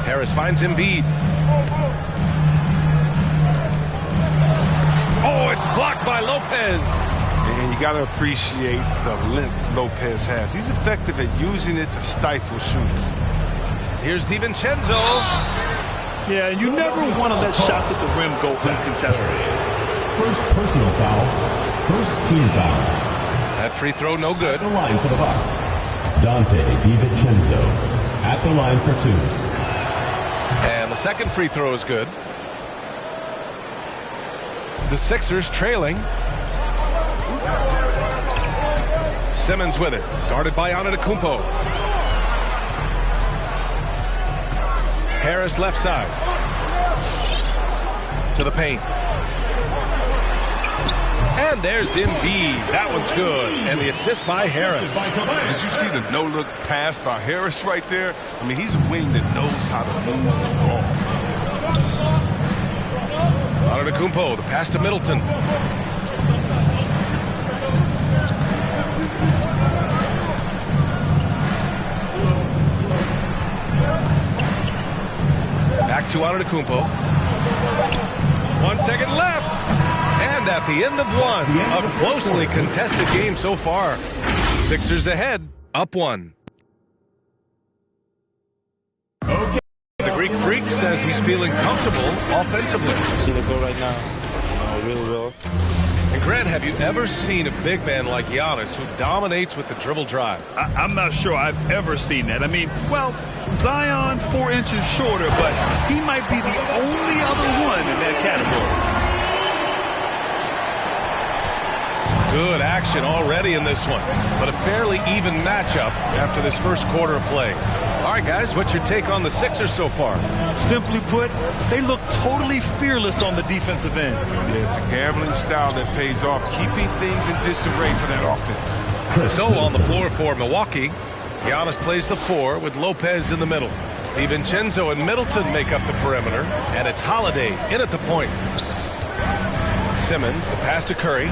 Harris finds Embiid. Oh, it's blocked by Lopez. And you got to appreciate the length Lopez has. He's effective at using it to stifle shooters. Here's DiVincenzo. Yeah, you never want to let shots at the rim go uncontested. First personal foul. First team foul. That free throw no good. At the line for the Bucks. Dante DiVincenzo at the line for 2. And the second free throw is good. The Sixers trailing. Simmons with it. Guarded by Antetokounmpo. Harris left side. To the paint. And there's Embiid. That one's good. And the assist by Harris. Did you see the no-look pass by Harris right there? I mean, he's a wing that knows how to move the ball. Antetokounmpo, the pass to Middleton. Back to Antetokounmpo. 1 second left. And at the end of one, a closely contested game so far. Sixers ahead, up 1. Okay. The Greek Freak says he's feeling comfortable offensively. See the goal right now. Really well. And Grant, have you ever seen a big man like Giannis who dominates with the dribble drive? I'm not sure I've ever seen that. I mean, well, Zion 4 inches shorter, but he might be the only other one in that category. Good action already in this one, but a fairly even matchup after this first quarter of play. All right, guys, what's your take on the Sixers so far? Simply put, they look totally fearless on the defensive end. Yeah, it's a gambling style that pays off, keeping things in disarray for that offense. So on the floor for Milwaukee, Giannis plays the 4 with Lopez in the middle. DiVincenzo and Middleton make up the perimeter, and it's Holiday in at the point. Simmons, the pass to Curry.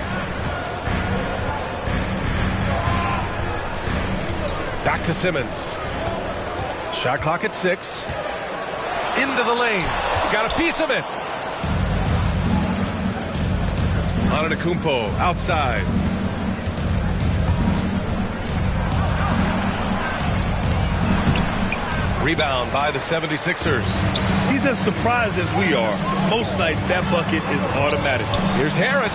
Back to Simmons. Shot clock at 6. Into the lane. Got a piece of it. Antetokounmpo outside. Rebound by the 76ers. He's as surprised as we are. Most nights that bucket is automatic. Here's Harris.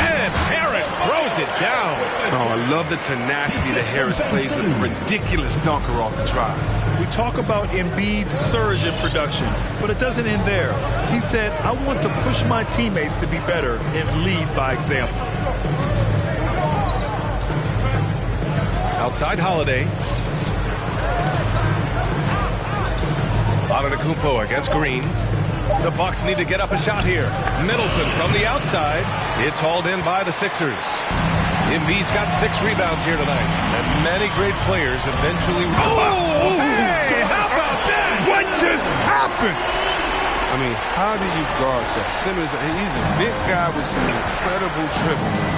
And Harris throws it down. Oh, I love the tenacity that Harris plays with a ridiculous dunker off the drive. We talk about Embiid's surge in production, but it doesn't end there. He said, I want to push my teammates to be better and lead by example. Outside Holiday. Antetokounmpo against Green. The Bucks need to get up a shot here. Middleton from the outside. It's hauled in by the Sixers. Embiid's got 6 rebounds here tonight. And many great players eventually... Oh, hey, how about that? What just happened? I mean, how do you guard that? Simmons, he's a big guy with some incredible dribbling.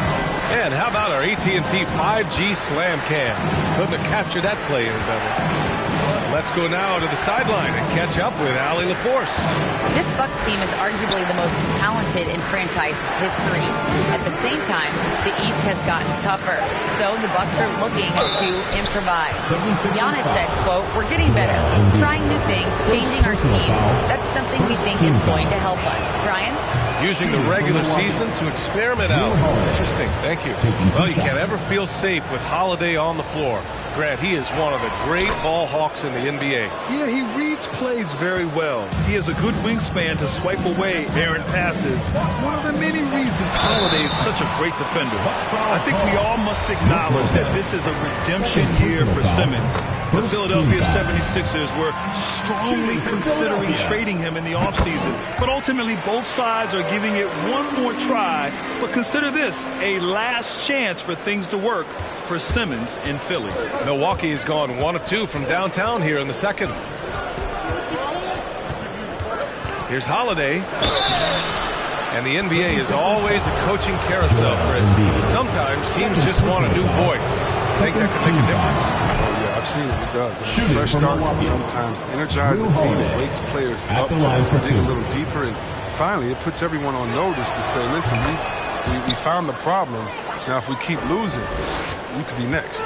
And how about our AT&T 5G Slam Cam? Couldn't have captured that play any better. Let's go now to the sideline and catch up with Allie LaForce. This Bucks team is arguably the most talented in franchise history. At the same time, the East has gotten tougher, so the Bucks are looking to improvise. Giannis said, quote, "We're getting better, trying new things, changing our schemes. That's something we think is going to help us." Brian? Using the regular season to experiment out. Interesting. Thank you. Well, you can't ever feel safe with Holiday on the floor. Grant, he is one of the great ball hawks in the NBA. Yeah, he reads plays very well. He has a good wingspan to swipe away errant passes. One of the many reasons Holiday is such a great defender. I think we all must acknowledge that this is a redemption year for Simmons. The Philadelphia 76ers were strongly considering trading him in the offseason, but ultimately both sides are giving it one more try. But consider this, a last chance for things to work for Simmons in Philly. Milwaukee has gone 1 of 2 from downtown here in the second. Here's Holiday. And the NBA is always a coaching carousel, Chris. Sometimes teams just want a new voice. I think that could make a difference. Oh, yeah, I've seen it. It does. I mean, fresh start can sometimes energize a team. It wakes players up to dig a little deeper. And finally, it puts everyone on notice to say, listen, we found the problem. Now, if we keep losing, we could be next.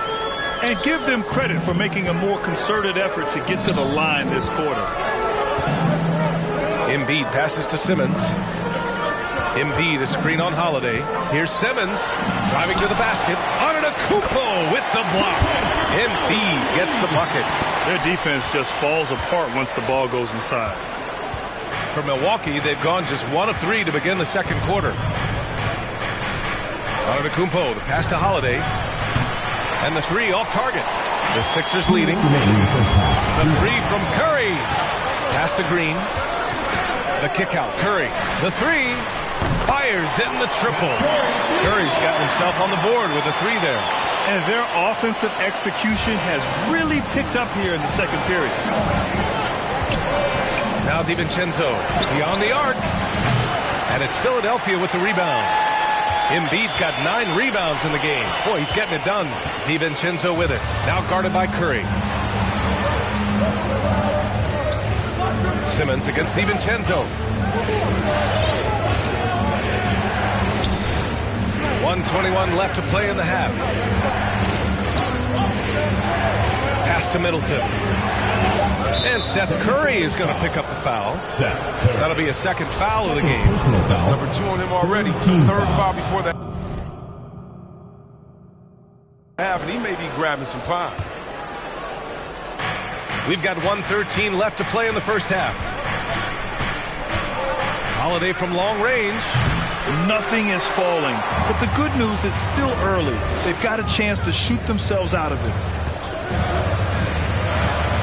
And give them credit for making a more concerted effort to get to the line this quarter. Embiid passes to Simmons. Embiid, a screen on Holiday. Here's Simmons driving to the basket. Antetokounmpo with the block. Embiid gets the bucket. Their defense just falls apart once the ball goes inside. For Milwaukee, they've gone just 1 of 3 to begin the second quarter. Antetokounmpo, the pass to Holiday. And the 3 off target. The Sixers leading. The 3 from Curry. Pass to Green. The kick out. Curry. The 3. Fires in the triple. Curry's got himself on the board with a 3 there. And their offensive execution has really picked up here in the second period. Now DiVincenzo beyond the arc. And it's Philadelphia with the rebound. Embiid's got 9 rebounds in the game. Boy, he's getting it done. DiVincenzo with it. Now guarded by Curry. Simmons against DiVincenzo. 1:21 left to play in the half. Pass to Middleton. And Seth Curry is going to pick up the foul. That'll be a second foul of the game. That's number 2 on him already. Third foul before that half, and he may be grabbing some pine. We've got 1:13 left to play in the first half. Holiday from long range. Nothing is falling, but the good news is still early. They've got a chance to shoot themselves out of it.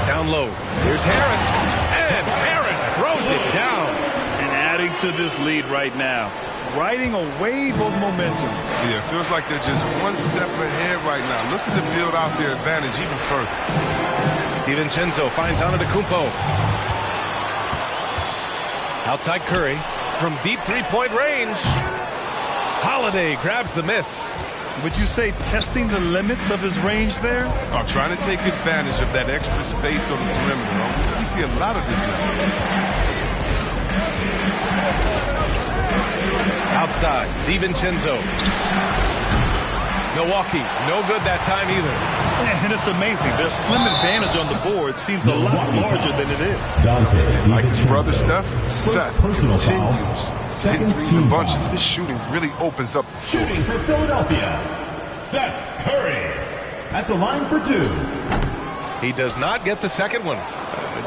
Down low. Here's Harris. And Harris throws it down. And adding to this lead right now. Riding a wave of momentum. Yeah, it feels like they're just one step ahead right now. Look at the build out their advantage even further. DiVincenzo finds Antetokounmpo. Outside Curry. From deep three-point range. Holiday grabs the miss. Would you say testing the limits of his range there? I'm trying to take advantage of that extra space on the perimeter. We see a lot of this now. Outside, DiVincenzo. Milwaukee, no good that time either. And it's amazing. Their slim advantage on the board seems a lot larger than it is. Like his brother Steph, Seth continues hitting threes in bunches. His shooting really opens up. Shooting for Philadelphia, Seth Curry at the line for 2. He does not get the second one.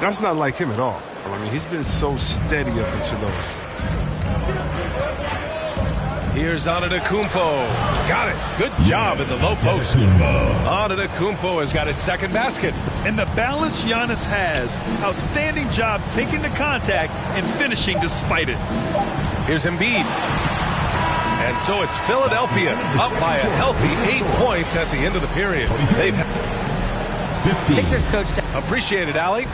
That's not like him at all. I mean, he's been so steady up until those. Here's Antetokounmpo. Got it. Good job in the low post. Antetokounmpo has got his second basket. And the balance Giannis has. Outstanding job taking the contact and finishing despite it. Here's Embiid. And so it's Philadelphia up by a healthy 8 points at the end of the period. They've 50. Sixers coach. Appreciate it, Allie.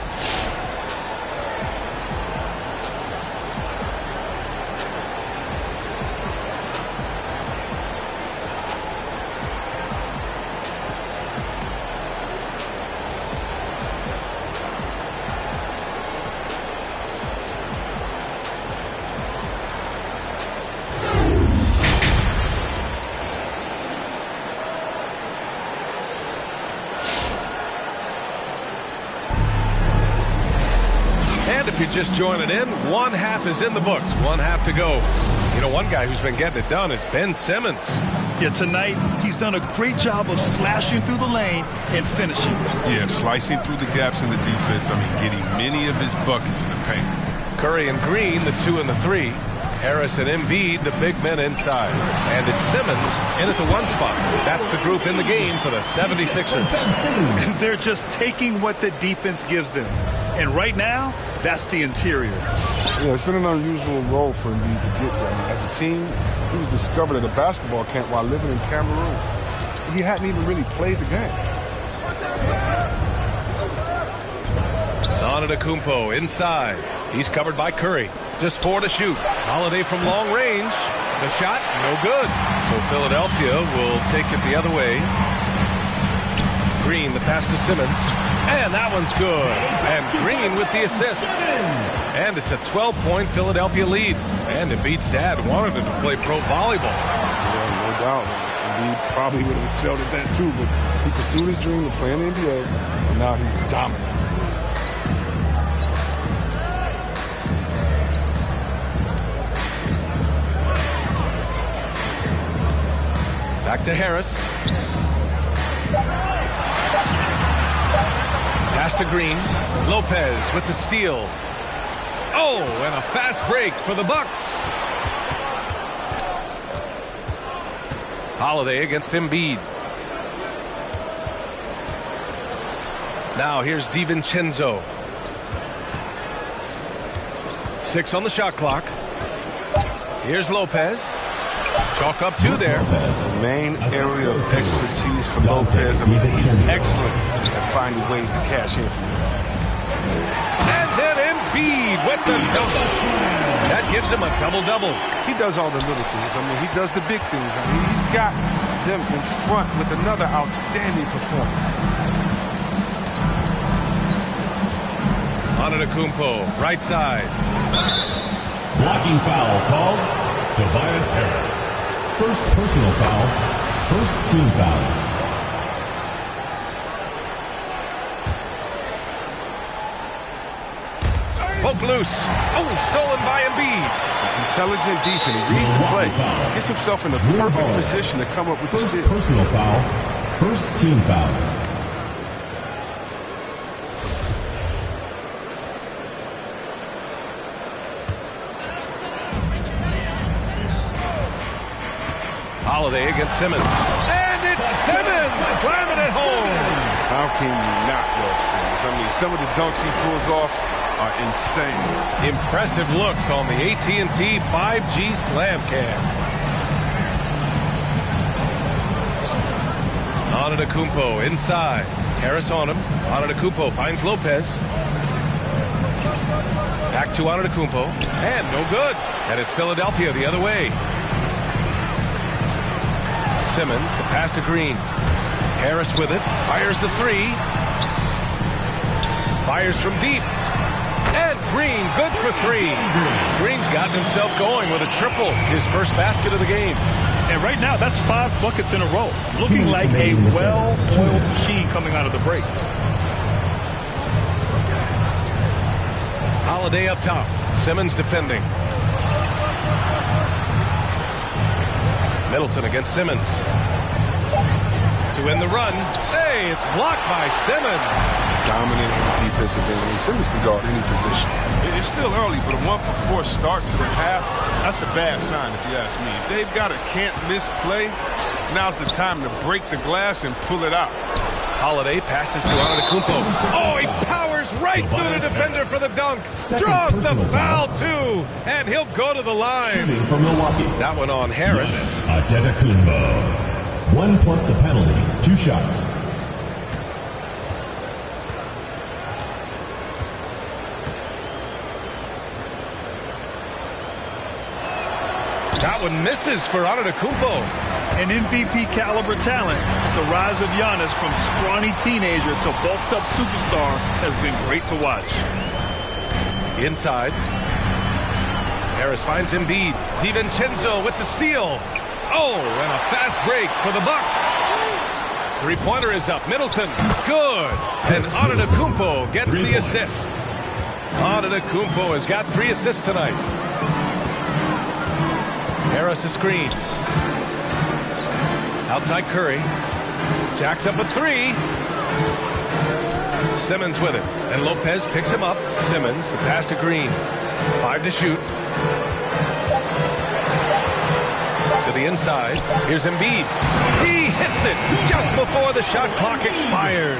If you're just joining in, one half is in the books, one half to go. You know, one guy who's been getting it done is Ben Simmons. Yeah, tonight he's done a great job of slashing through the lane and finishing. Yeah, slicing through the gaps in the defense. I mean, getting many of his buckets in the paint. Curry and Green, the 2 and the 3. Harris and Embiid, the big men inside. And it's Simmons in at the 1 spot. That's the group in the game for the 76ers. They're just taking what the defense gives them. And right now, that's the interior. Yeah, it's been an unusual role for Embiid to get there. As a team, he was discovered at a basketball camp while living in Cameroon. He hadn't even really played the game. Antetokounmpo inside. He's covered by Curry. Just 4 to shoot. Holiday from long range. The shot, no good. So Philadelphia will take it the other way. Green, the pass to Simmons. And that one's good. And Green with the assist. And it's a 12-point Philadelphia lead. And Embiid's dad wanted him to play pro volleyball. Yeah, no doubt. Embiid probably would have excelled at that too, but he pursued his dream of playing in the NBA, and now he's dominant. Back to Harris. Pass to Green. Lopez with the steal. Oh, and a fast break for the Bucks. Holiday against Embiid. Now here's DiVincenzo. 6 on the shot clock. Here's Lopez. Chalk up 2 there. The main area of expertise for Lopez. I mean, he's excellent at finding ways to cash in from him. And then Embiid with the double. That gives him a double-double. He does all the little things. I mean, he does the big things. I mean, he's got them in front with another outstanding performance. Antetokounmpo, right side. Blocking foul called. Tobias Harris. First personal foul. First team foul. Poke loose. Oh, stolen by Embiid. Intelligent defense. He reads the play. Gets himself in the perfect position to come up with the steal. First personal foul. First team foul. Holiday against Simmons. And it's Simmons slamming it home. How can you not love Simmons? I mean, some of the dunks he pulls off are insane. Impressive looks on the AT&T 5G Slam Cam. Antetokounmpo inside. Harris on him. Antetokounmpo finds Lopez. Back to Antetokounmpo. And no good. And it's Philadelphia the other way. Simmons, the pass to Green. Harris with it. Fires the 3. Fires from deep. And Green, good for 3. Green's gotten himself going with a triple. His first basket of the game. And right now, that's 5 buckets in a row. Looking like a well-oiled machine coming out of the break. Holiday up top. Simmons defending. Middleton against Simmons. To win the run. Hey, it's blocked by Simmons. Dominant on the defensive end. I mean, Simmons can guard any position. It's still early, but a 1-for-4 start to the half. That's a bad sign if you ask me. If they've got a can't-miss play, now's the time to break the glass and pull it out. Holiday passes to Antetokounmpo. Oh, he powers right through the defender for the dunk. Draws the foul, too. And he'll go to the line. Shooting for Milwaukee. That one on Harris. Antetokounmpo. 1 plus the penalty. 2 shots. That one misses for Antetokounmpo. An MVP caliber talent. The rise of Giannis from scrawny teenager to bulked up superstar has been great to watch. Inside. Harris finds Embiid. DiVincenzo with the steal. Oh, and a fast break for the Bucks. Three-pointer is up. Middleton. Good. And Antetokounmpo gets the assist. Antetokounmpo has got 3 assists tonight. Harris a screen. Outside Curry. Jacks up a 3. Simmons with it. And Lopez picks him up. Simmons, the pass to Green. 5 to shoot. To the inside. Here's Embiid. He hits it just before the shot clock expires.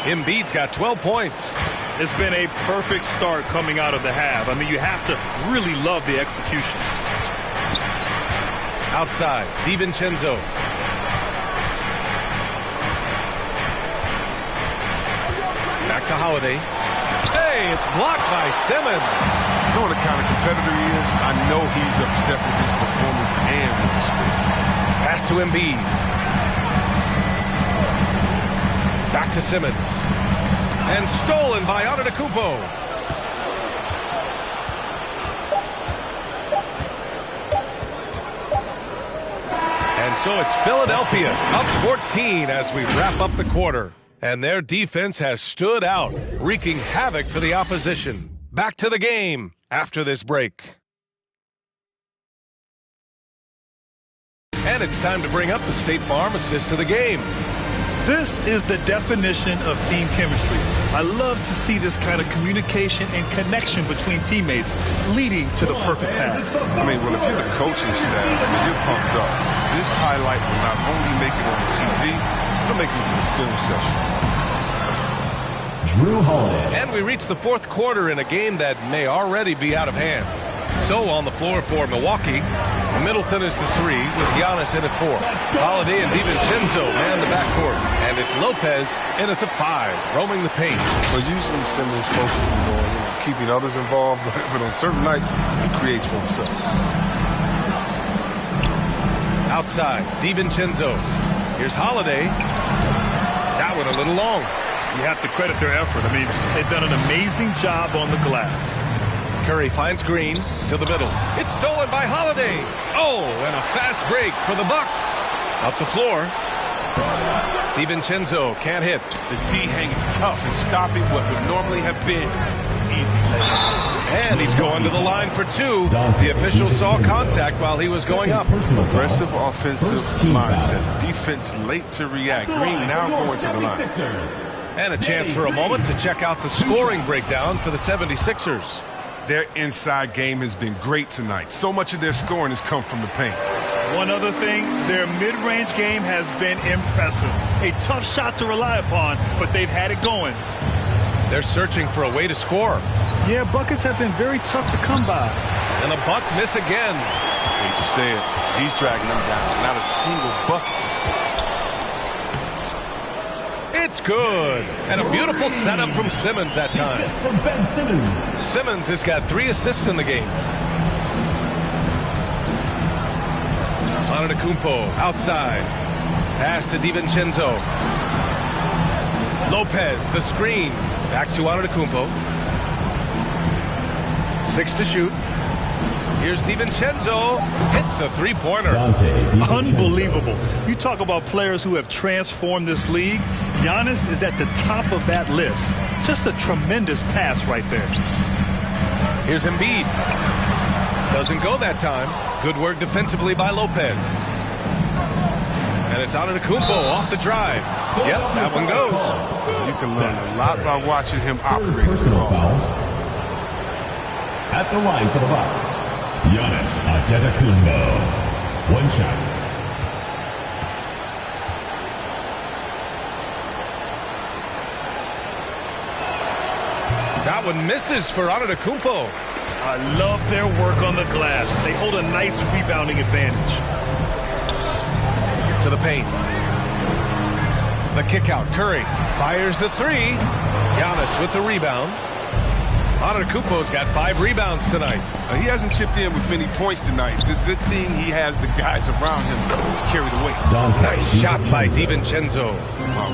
Embiid's got 12 points. It's been a perfect start coming out of the half. I mean, you have to really love the execution. Outside, DiVincenzo. Back to Holiday. Hey, it's blocked by Simmons. You know what the kind of competitor he is? I know he's upset with his performance and with the score. Pass to Embiid. Back to Simmons. And stolen by Antetokounmpo. And so it's Philadelphia up 14 as we wrap up the quarter. And their defense has stood out, wreaking havoc for the opposition. Back to the game after this break. And it's time to bring up the State Farm assist to the game. This is the definition of team chemistry. I love to see this kind of communication and connection between teammates leading to the perfect pass. I mean, well, if you're the coaching staff, you're pumped up. This highlight will not only make it on the TV, it'll make it into the film session. Drew Holiday. And we reach the 4th quarter in a game that may already be out of hand. So on the floor for Milwaukee, Middleton is the 3 with Giannis in at 4. Holiday and DiVincenzo man the backcourt. And it's Lopez in at the 5, roaming the paint. Well, usually Simmons focuses on keeping others involved, but on certain nights, he creates for himself. Outside, DiVincenzo. Here's Holiday. That one a little long. You have to credit their effort. I mean, they've done an amazing job on the glass. Curry finds Green to the middle. It's stolen by Holiday. Oh, and a fast break for the Bucks. Up the floor. DiVincenzo can't hit. The D hanging tough and stopping what would normally have been easy layup. And he's going to the line for 2. The official saw contact while he was going up. Aggressive offensive mindset. Defense late to react. Green now going to the line. And a chance for a moment to check out the scoring breakdown for the 76ers. Their inside game has been great tonight. So much of their scoring has come from the paint. One other thing, their mid-range game has been impressive. A tough shot to rely upon, but they've had it going. They're searching for a way to score. Yeah, buckets have been very tough to come by. And the Bucks miss again. Hate to say it, he's dragging them down. Not a single bucket is good. It's good. And a beautiful setup from Simmons that time. Assist from Ben Simmons. Simmons has got 3 assists in the game. Antetokounmpo outside. Pass to DiVincenzo. Lopez, the screen. Back to Antetokounmpo. 6 to shoot. Here's DiVincenzo. Hits a 3-pointer. Unbelievable. You talk about players who have transformed this league. Giannis is at the top of that list. Just a tremendous pass right there. Here's Embiid. Doesn't go that time. Good work defensively by Lopez. And it's Antetokounmpo off the drive. Yep, that one goes. You can learn a lot by watching him operate. Personal fouls. At the line for the Bucks. Giannis Antetokounmpo. One shot. That one misses for Antetokounmpo. I love their work on the glass. They hold a nice rebounding advantage. To the paint. The kick out. Curry fires the three. Giannis with the rebound. Antetokounmpo's got 5 rebounds tonight. He hasn't chipped in with many points tonight. Good thing he has the guys around him to carry the weight. Nice shot by DiVincenzo.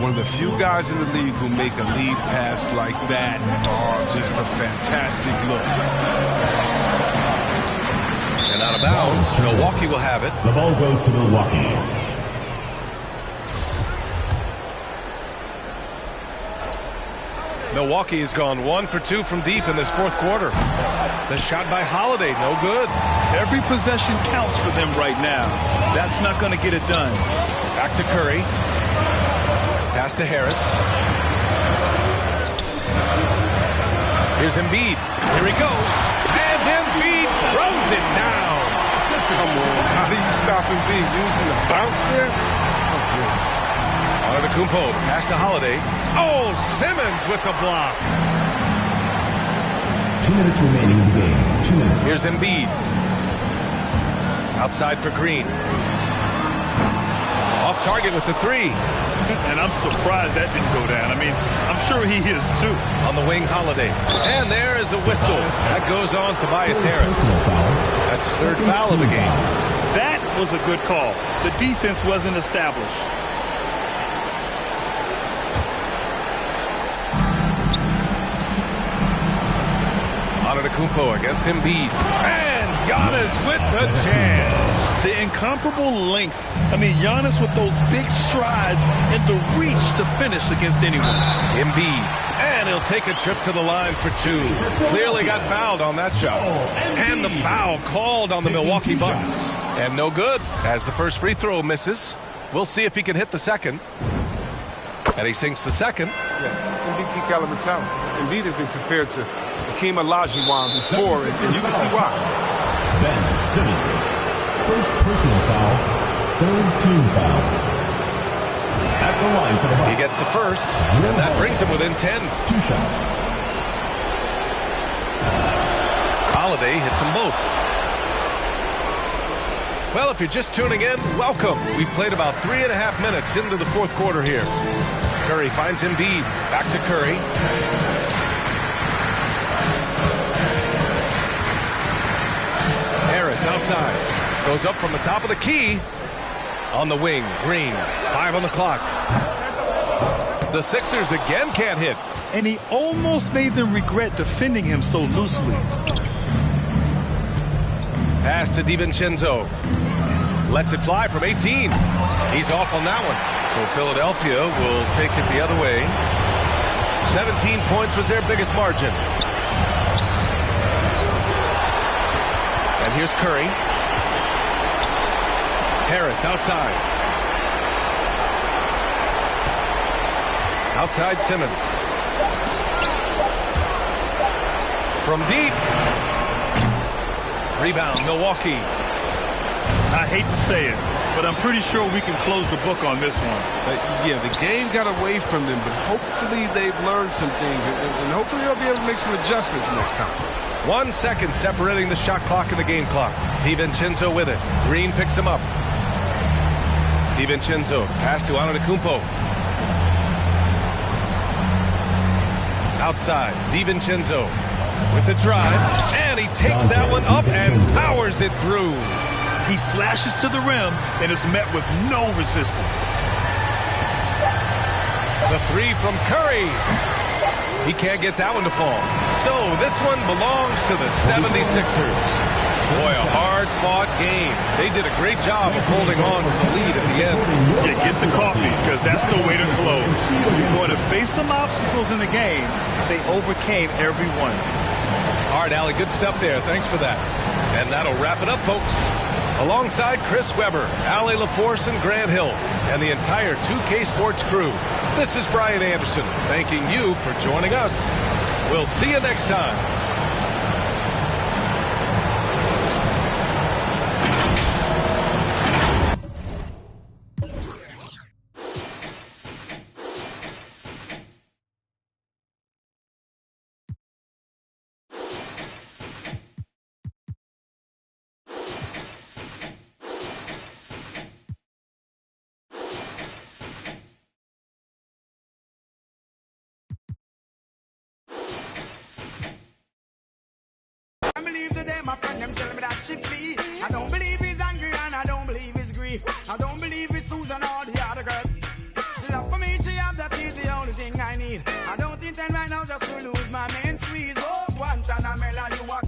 One of the few guys in the league who make a lead pass like that. Just a fantastic look. And out of bounds. Milwaukee will have it. The ball goes to Milwaukee. Milwaukee has gone 1 for 2 from deep in this fourth quarter. The shot by Holiday, no good. Every possession counts for them right now. That's not going to get it done. Back to Curry. Pass to Harris. Here's Embiid. Here he goes. And Embiid throws it down. Come on. How do you stop Embiid? Using the bounce there? Antetokounmpo, pass to Holiday. Oh, Simmons with the block. 2 minutes remaining in the game. 2 minutes. Here's Embiid. Outside for Green. Off target with the 3. And I'm surprised that didn't go down. I mean, I'm sure he is too. On the wing, Holiday. And there is a whistle. That goes on Tobias Harris. That's his 3rd foul of the game. That was a good call. The defense wasn't established. Antetokounmpo against Embiid. And Giannis with the jam. The incomparable length. I mean, Giannis with those big strides and the reach to finish against anyone. Embiid. And he'll take a trip to the line for 2. Clearly got fouled on that shot. And the foul called on the Milwaukee Bucks. And no good, as the first free throw misses. We'll see if he can hit the second. And he sinks the second. Yeah, MVP caliber talent. Embiid has been compared to Hakeem Olajuwon before, and you can see why. Ben Simmons. First personal foul. 3rd team foul. At the line for the Bucks. He gets the first, and that brings him within 10. 2 shots. Holiday hits them both. Well, if you're just tuning in, welcome. We've played about 3.5 minutes into the fourth quarter here. Curry finds Embiid. Back to Curry. Harris outside. Goes up from the top of the key. On the wing, Green. 5 on the clock. The Sixers again can't hit. And he almost made them regret defending him so loosely. Pass to DiVincenzo. Lets it fly from 18. He's off on that one. So Philadelphia will take it the other way. 17 points was their biggest margin. And here's Curry. Harris outside. Outside Simmons. From deep. Rebound, Milwaukee. I hate to say it, but I'm pretty sure we can close the book on this one. Yeah, the game got away from them, but hopefully they've learned some things, and hopefully they'll be able to make some adjustments next time. 1 second separating the shot clock and the game clock. DiVincenzo with it. Green picks him up. DiVincenzo, pass to Antetokounmpo. Outside, DiVincenzo with the drive, and he takes that one up and powers it through. He flashes to the rim and is met with no resistance. The 3 from Curry. He can't get that one to fall. So this one belongs to the 76ers. Boy, a hard-fought game. They did a great job of holding on to the lead at the end. Yeah, get the coffee, because that's the way to close. You're going to face some obstacles in the game. They overcame every one. All right, Allie, good stuff there. Thanks for that. And that'll wrap it up, folks. Alongside Chris Webber, Allie LaForce, and Grant Hill, and the entire 2K Sports crew, this is Brian Anderson, thanking you for joining us. We'll see you next time. I believe today, my friend, them tell me that she flee. I don't believe he's angry and I don't believe he's grief. I don't believe it's Susan or the other girl. The love for me, she have, that is the only thing I need. I don't intend right now just to lose my main squeeze. Oh, Guantanamela, you are.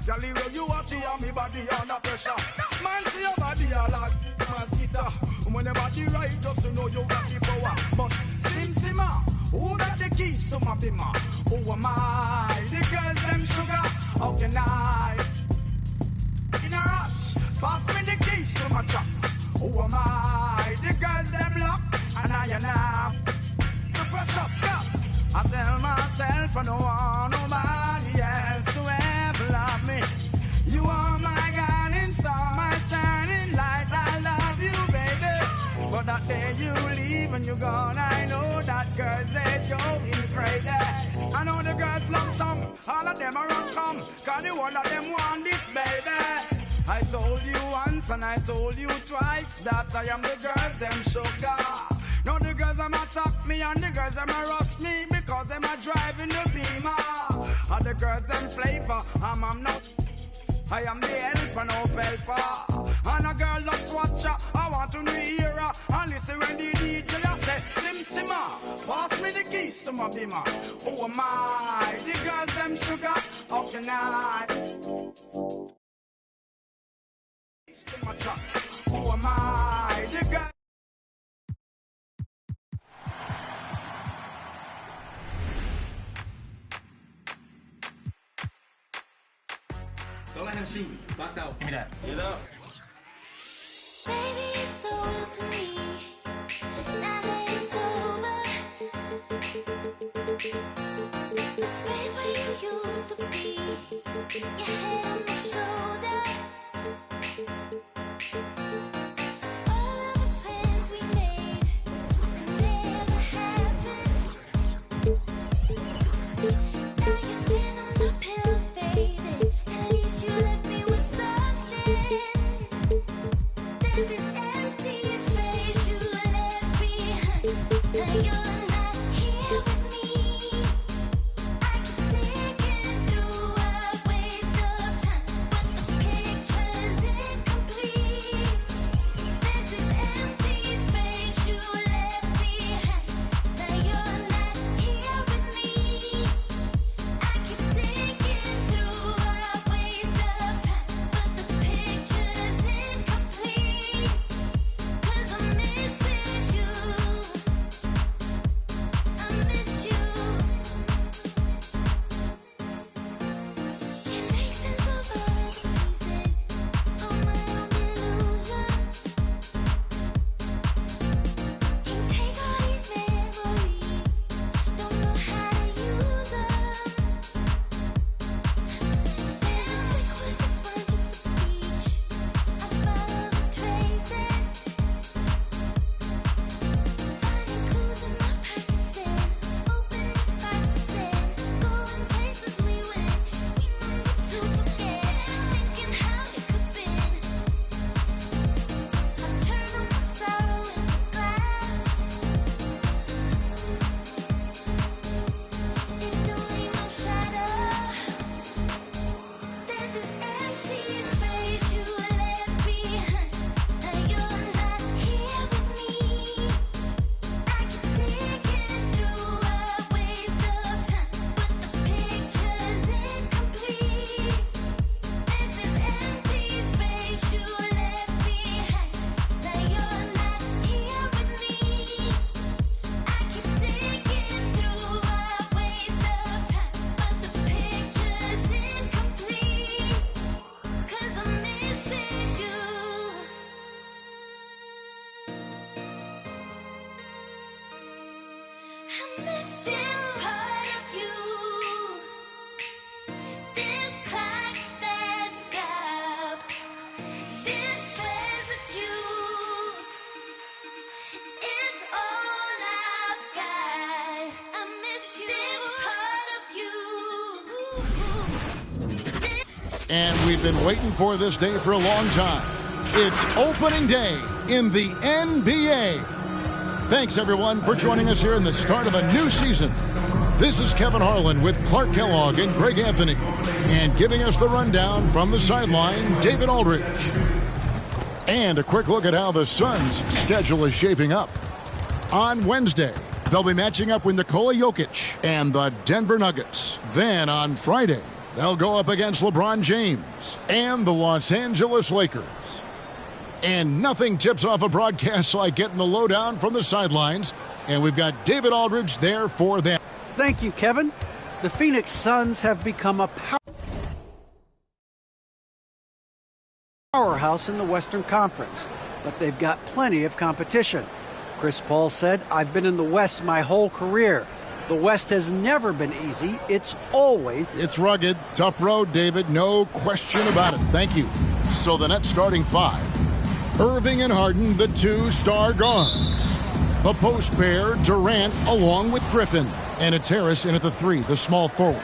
Jolly well, you watch it on me body under pressure. Man, see your body all like mosquito. When the body right, just to know you got the power. But Sim Simma, who got the keys to my bimmer? Who am I? The girls, them sugar. How can I? In a rush, pass me the keys to my trucks. Who am I? The girls, them lock. And I am the precious cup. I tell myself I don't want nobody else to ever love me. You are my guiding star, my shining light. I love you, baby. But that day you leave and you're gone, I know that girls, they're going crazy. I know the girls love song, all of them are run come, cause the one of them want this, baby. I told you once and I told you twice that I am the girls, them sugar. Now the girls them attack me and the girls them rush me because them are driving the Beamer. And the girls them flavor, I'm not. I am the helper, no helper. And a girl just watch her, I want to hear her. And listen when the DJ I say, Sim Simma, pass me the keys to my Beamer. Who am I? The girls them sugar, how can I? To my trucks. Who am I? The girl. Don't let him shoot you. Box out. Give me that. Get up. Baby, it's so real to me. Now that it's over, the space where you used to be, your head on my shoulder. All of the plans we made, they never happened. Now you stand on my pillows, baby. At least you left me with something. There's this empty space you left behind. Now you're not here with me. I keep digging through a waste of time, but the picture's incomplete. There's this empty space you left behind. Now you're not here with me. I keep digging through a waste of time, but the picture's incomplete. 'Cause I'm missing you. I miss you. Can't make sense of all the pieces, all my own illusions. Can't take all these memories, don't know how to use them. There's a slick wash that finds at the beach. I follow the traces, finding clues in my pockets and opening boxes and going places we went. Remember to forget, thinking how it could've been. I turn on my sorrow into glass. It don't need no shadow. There's this empty space you left behind. Now you're not here with me. I keep digging through a waste of time, but the picture's incomplete. There's this empty space you left behind. Now you're not here with me. I keep digging through a waste of time, but the picture's incomplete. 'Cause I'm missing you. I miss this part of you. This clock that stopped, this residue. It's all I've got. I miss you. This part of you. And we've been waiting for this day for a long time. It's opening day in the NBA. Thanks, everyone, for joining us here in the start of a new season. This is Kevin Harlan with Clark Kellogg and Greg Anthony. And giving us the rundown from the sideline, David Aldridge. And a quick look at how the Suns' schedule is shaping up. On Wednesday, they'll be matching up with Nikola Jokic and the Denver Nuggets. Then on Friday, they'll go up against LeBron James and the Los Angeles Lakers. And nothing tips off a broadcast like getting the lowdown from the sidelines. And we've got David Aldridge there for them. Thank you, Kevin. The Phoenix Suns have become a powerhouse in the Western Conference, but they've got plenty of competition. Chris Paul said, "I've been in the West my whole career. The West has never been easy. It's always..." It's rugged, tough road, David. No question about it. Thank you. So the Nets starting five. Irving and Harden, the two-star guards. The post pair, Durant along with Griffin. And it's Harris in at the three, the small forward.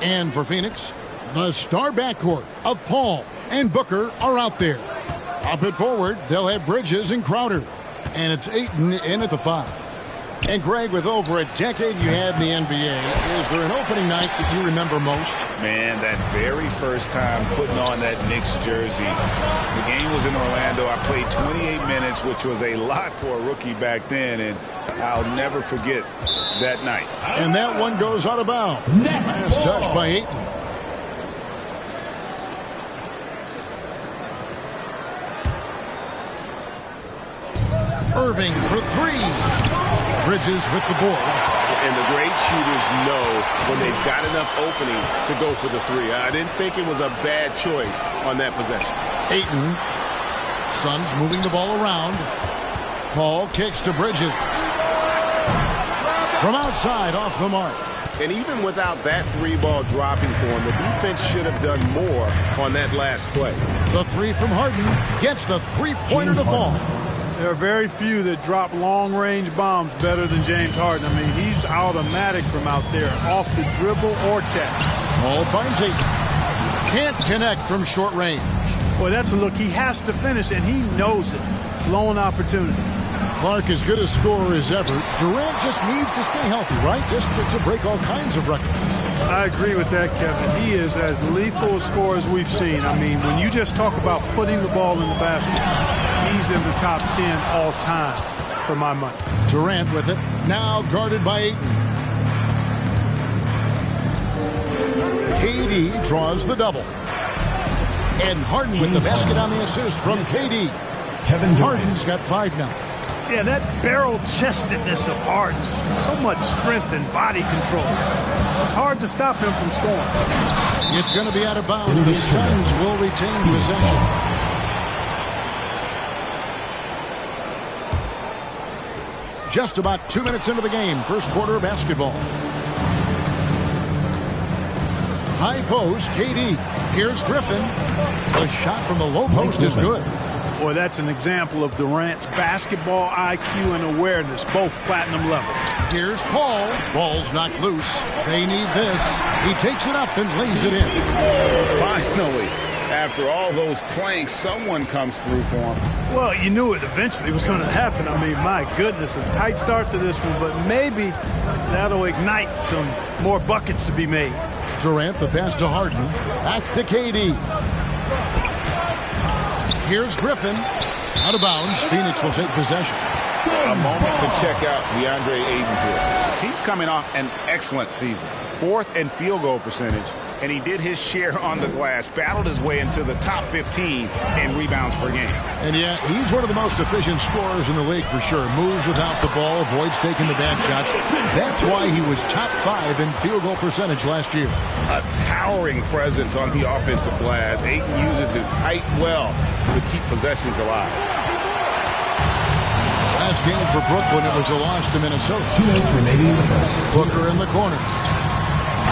And for Phoenix, the star backcourt of Paul and Booker are out there. Up at forward, they'll have Bridges and Crowder. And it's Ayton in at the five. And Greg, with over a decade you had in the NBA, is there an opening night that you remember most? Man, that very first time putting on that Knicks jersey. The game was in Orlando. I played 28 minutes, which was a lot for a rookie back then, and I'll never forget that night. And that one goes out of bounds. Last touch by Ayton. Irving for three. Bridges with the board. And the great shooters know when they've got enough opening to go for the three. I didn't think it was a bad choice on that possession. Ayton. Suns moving the ball around. Paul kicks to Bridges. From outside, off the mark. And even without that three ball dropping for him, the defense should have done more on that last play. The three from Harden gets the three-pointer to fall. There are very few that drop long-range bombs better than James Harden. I mean, he's automatic from out there, off the dribble or catch. Paul finds Ayton. Can't connect from short range. Boy, that's a look. He has to finish, and he knows it. Lone opportunity. Clark as good a scorer as ever. Durant just needs to stay healthy, right? Just to break all kinds of records. I agree with that, Kevin. He is as lethal a scorer as we've seen. I mean, when you just talk about putting the ball in the basket, he's in the top 10 all time for my money. Durant with it. Now guarded by Ayton. KD draws the double. And Harden with the basket on the assist from KD. Kevin Harden's got five now. Yeah, that barrel-chestedness of Harden. So much strength and body control. It's hard to stop him from scoring. It's going to be out of bounds. The Suns will retain possession. Just about 2 minutes into the game. First quarter of basketball. High post, KD. Here's Griffin. The shot from the low post is good. Boy, that's an example of Durant's basketball IQ and awareness, both platinum level. Here's Paul. Ball's knocked loose. They need this. He takes it up and lays it in. Finally, after all those planks, someone comes through for him. Well, you knew it eventually was going to happen. I mean, my goodness, a tight start to this one, but maybe that'll ignite some more buckets to be made. Durant, the pass to Harden. Back to KD. Here's Griffin. Out of bounds. Phoenix will take possession. A moment to check out DeAndre Ayton here. He's coming off an excellent season. 4th in field goal percentage, and he did his share on the glass, battled his way into the top 15 in rebounds per game. And yeah, he's one of the most efficient scorers in the league for sure. Moves without the ball, avoids taking the bad shots. That's why he was top 5 in field goal percentage last year. A towering presence on the offensive glass. Ayton uses his height well to keep possessions alive. Last game for Brooklyn, it was a loss to Minnesota. 2 minutes remaining in the first. Booker in the corner.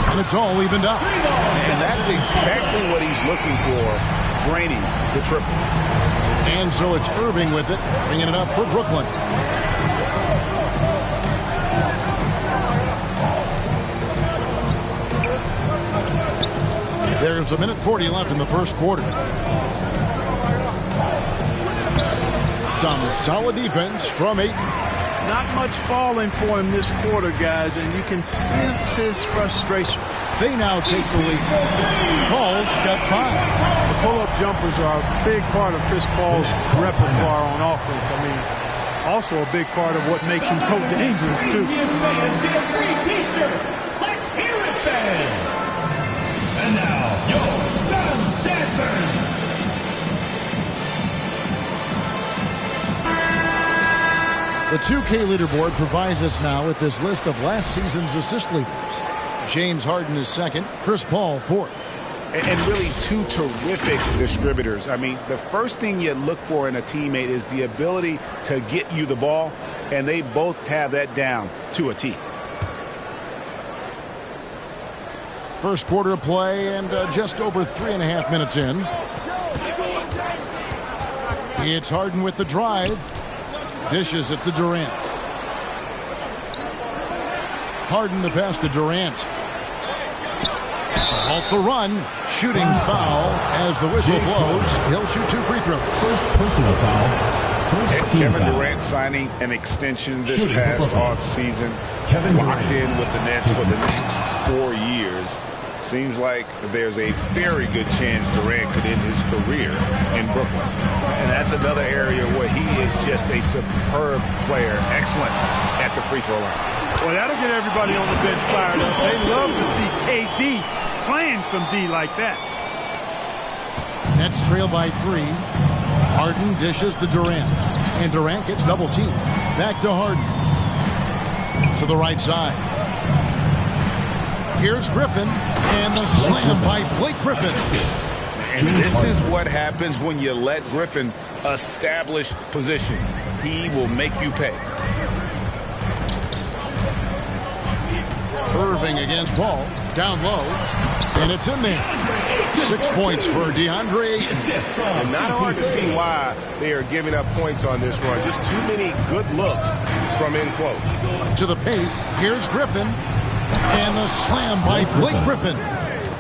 And it's all evened up. And that's exactly what he's looking for, draining the triple. And so it's Irving with it, bringing it up for Brooklyn. There's a minute 40 left in the first quarter. Some solid defense from Ayton. Not much falling for him this quarter, guys, and you can sense his frustration. They now take the lead. Paul's got 5. The pull-up jumpers are a big part of Chris Paul's repertoire on offense. I mean, also a big part of what makes him so dangerous, too. Fans get a free T-shirt. Let's hear it, fans. And now, your Suns dancers. The 2K leaderboard provides us now with this list of last season's assist leaders. James Harden is second, Chris Paul fourth. And really two terrific distributors. I mean, the first thing you look for in a teammate is the ability to get you the ball, and they both have that down to a T. First quarter of play and just over 3.5 minutes in. It's Harden with the drive. Dishes it to Durant. Harden the pass to Durant. To halt the run. Shooting foul as the whistle blows. He'll shoot 2 free throws. First personal foul. First team Kevin foul. Durant signing an extension this Shooting past for Brooklyn. offseason. Kevin Locked Durant. in with the Nets for the next 4 years. Seems like there's a very good chance Durant could end his career in Brooklyn. And that's another area where he is just a superb player. Excellent at the free throw line. Well, that'll get everybody on the bench fired up. They love to see KD playing some D like that. Nets trail by 3. Harden dishes to Durant. And Durant gets double teamed. Back to Harden. To the right side. Here's Griffin. And the slam by Blake Griffin. And this is what happens when you let Griffin establish position. He will make you pay. Irving against Paul. Down low. And it's in there. 6 points for DeAndre. And not hard to see why they are giving up points on this run. Just too many good looks from in close. To the paint. Here's Griffin. And the slam by Blake Griffin.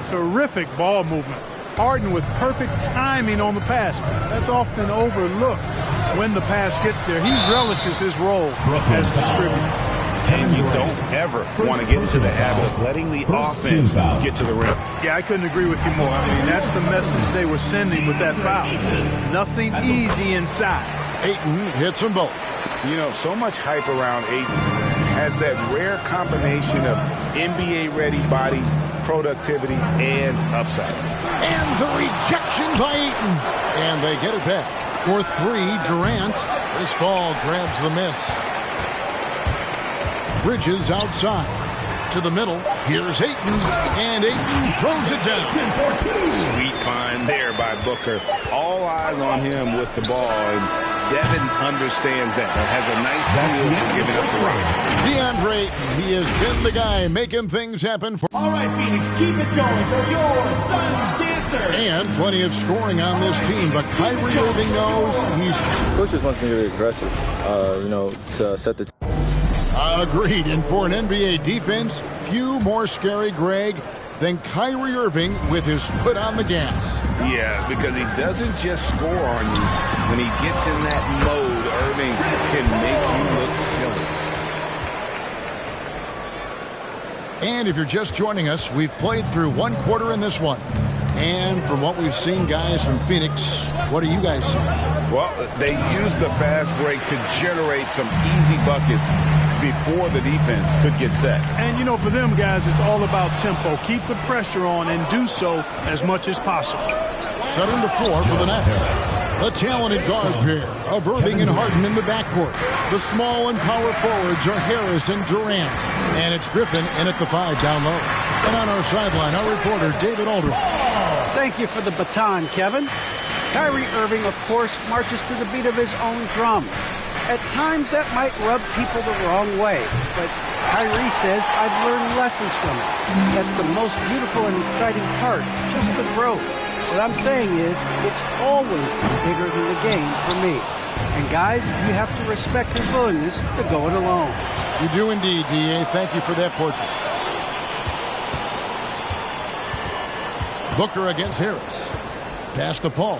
Terrific ball movement. Harden with perfect timing on the pass. That's often overlooked when the pass gets there. He relishes his role as distributor. And you don't ever want to get into the habit of letting the offense get to the rim. Yeah, I couldn't agree with you more. I mean, that's the message they were sending with that foul. Nothing easy inside. Ayton hits them both. You know, so much hype around Ayton. Has that rare combination of NBA-ready body, productivity, and upside. And the rejection by Ayton. And they get it back. For 3, Durant. This ball grabs the miss. Bridges outside. To the middle. Here's Ayton. And Ayton throws it down. Sweet find there by Booker. All eyes on him with the ball. And Devin understands that. Has a nice feel for giving up the rock. DeAndre Ayton, he has been the guy making things happen for. All right, Phoenix, keep it going for your Suns dancers. And plenty of scoring on this team, but Kyrie Irving knows he's. Coach just wants me to be aggressive, to set the. Agreed. And for an NBA defense, few more scary, Greg, than Kyrie Irving with his foot on the gas. Yeah, because he doesn't just score on you. When he gets in that mode, Irving can make you look silly. And if you're just joining us, we've played through 1 quarter in this one. And from what we've seen, guys, from Phoenix, what do you guys see? Well, they use the fast break to generate some easy buckets before the defense could get set. And, you know, for them guys, it's all about tempo. Keep the pressure on and do so as much as possible. 7-4 for the Nets. The talented guard pair of Irving and Harden in the backcourt. The small and power forwards are Harris and Durant. And it's Griffin in at the 5 down low. And on our sideline, our reporter, David Aldridge. Thank you for the baton, Kevin. Kyrie Irving, of course, marches to the beat of his own drum. At times, that might rub people the wrong way, but Kyrie says, I've learned lessons from it. That's the most beautiful and exciting part, just the growth. What I'm saying is, it's always been bigger than the game for me. And guys, you have to respect his willingness to go it alone. You do indeed, D.A. Thank you for that portrait. Booker against Harris. Pass to Paul.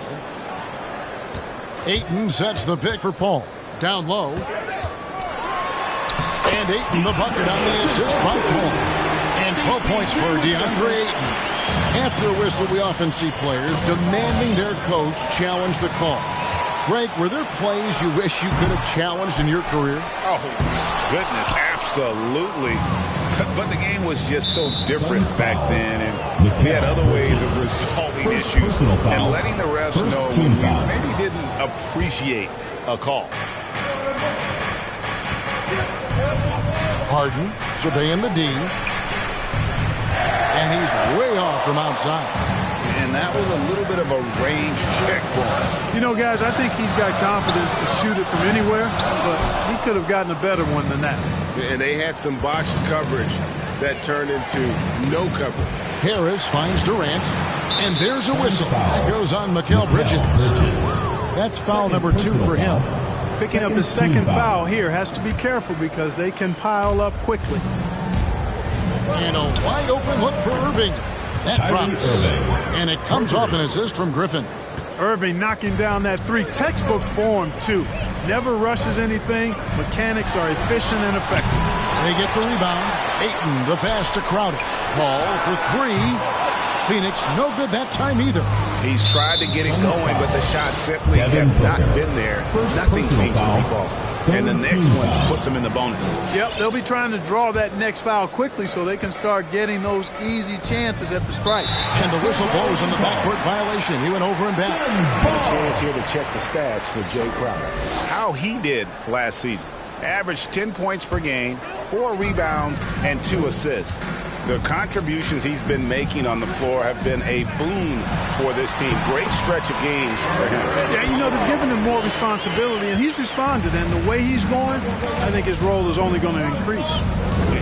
Ayton sets the pick for Paul. Down low. And Ayton the bucket on the assist by Paul. And 12 points for DeAndre Ayton. After a whistle, we often see players demanding their coach challenge the call. Greg, were there plays you wish you could have challenged in your career? Oh, goodness, absolutely. But the game was just so different back then, and we had other ways of resolving issues and letting the refs know when we maybe didn't appreciate a call. Harden surveying the D. And he's way off from outside. And that was a little bit of a range check for him. You know, guys, I think he's got confidence to shoot it from anywhere, but he could have gotten a better one than that. And they had some botched coverage that turned into no coverage. Harris finds Durant, and there's a whistle. That goes on Mikal Bridges. That's foul number 2 for him. Picking up his second foul here, has to be careful because they can pile up quickly. And a wide open look for Irving. That drops. And it comes off an assist from Griffin. Irving knocking down that 3. Textbook form, too. Never rushes anything. Mechanics are efficient and effective. They get the rebound. Ayton, the pass to Crowder. Paul for 3. Phoenix, no good that time either. He's tried to get it going, but the shot simply have not been there. Nothing seems to be falling. And the next one puts him in the bonus. Yep, they'll be trying to draw that next foul quickly so they can start getting those easy chances at the strike. And the whistle blows on the backcourt violation. He went over and back. Got a chance here to check the stats for Jay Crowder. How he did last season. Averaged 10 points per game, 4 rebounds, and 2 assists. The contributions he's been making on the floor have been a boon for this team. Great stretch of games for him. Yeah, you know, they've given him more responsibility, and he's responded. And the way he's going, I think his role is only going to increase.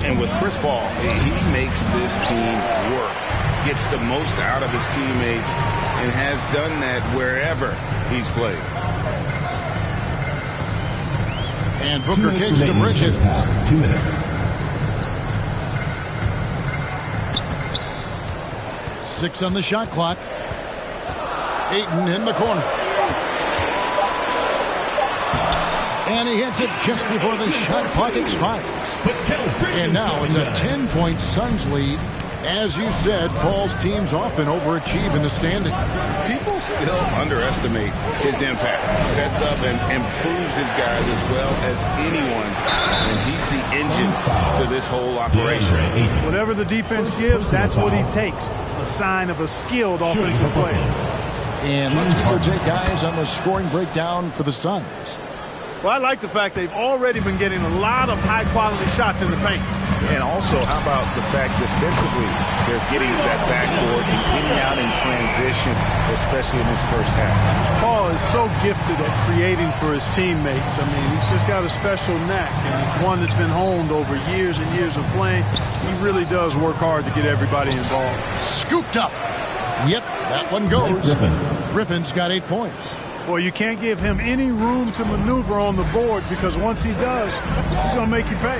And with Chris Paul, he makes this team work, gets the most out of his teammates, and has done that wherever he's played. And Booker kicks to Bridges. 2 minutes. 6 on the shot clock. Ayton in the corner. And he hits it just before the shot clock expires. And now it's a 10-point Suns lead. As you said, Paul's teams often overachieve in the standing. People still underestimate his impact. Sets up and improves his guys as well as anyone. And he's the engine to this whole operation. Whatever the defense gives, that's what he takes. A sign of a skilled offensive player. And let's get your take, guys, on the scoring breakdown for the Suns. Well, I like the fact they've already been getting a lot of high-quality shots in the paint. And also, how about the fact defensively, they're getting that backboard and getting out in transition, especially in this first half. Paul is so gifted at creating for his teammates. I mean, he's just got a special knack, and it's one that's been honed over years and years of playing. He really does work hard to get everybody involved. Scooped up. Yep, that one goes. Griffin's got 8 points. Boy, you can't give him any room to maneuver on the board because once he does, he's going to make you pay.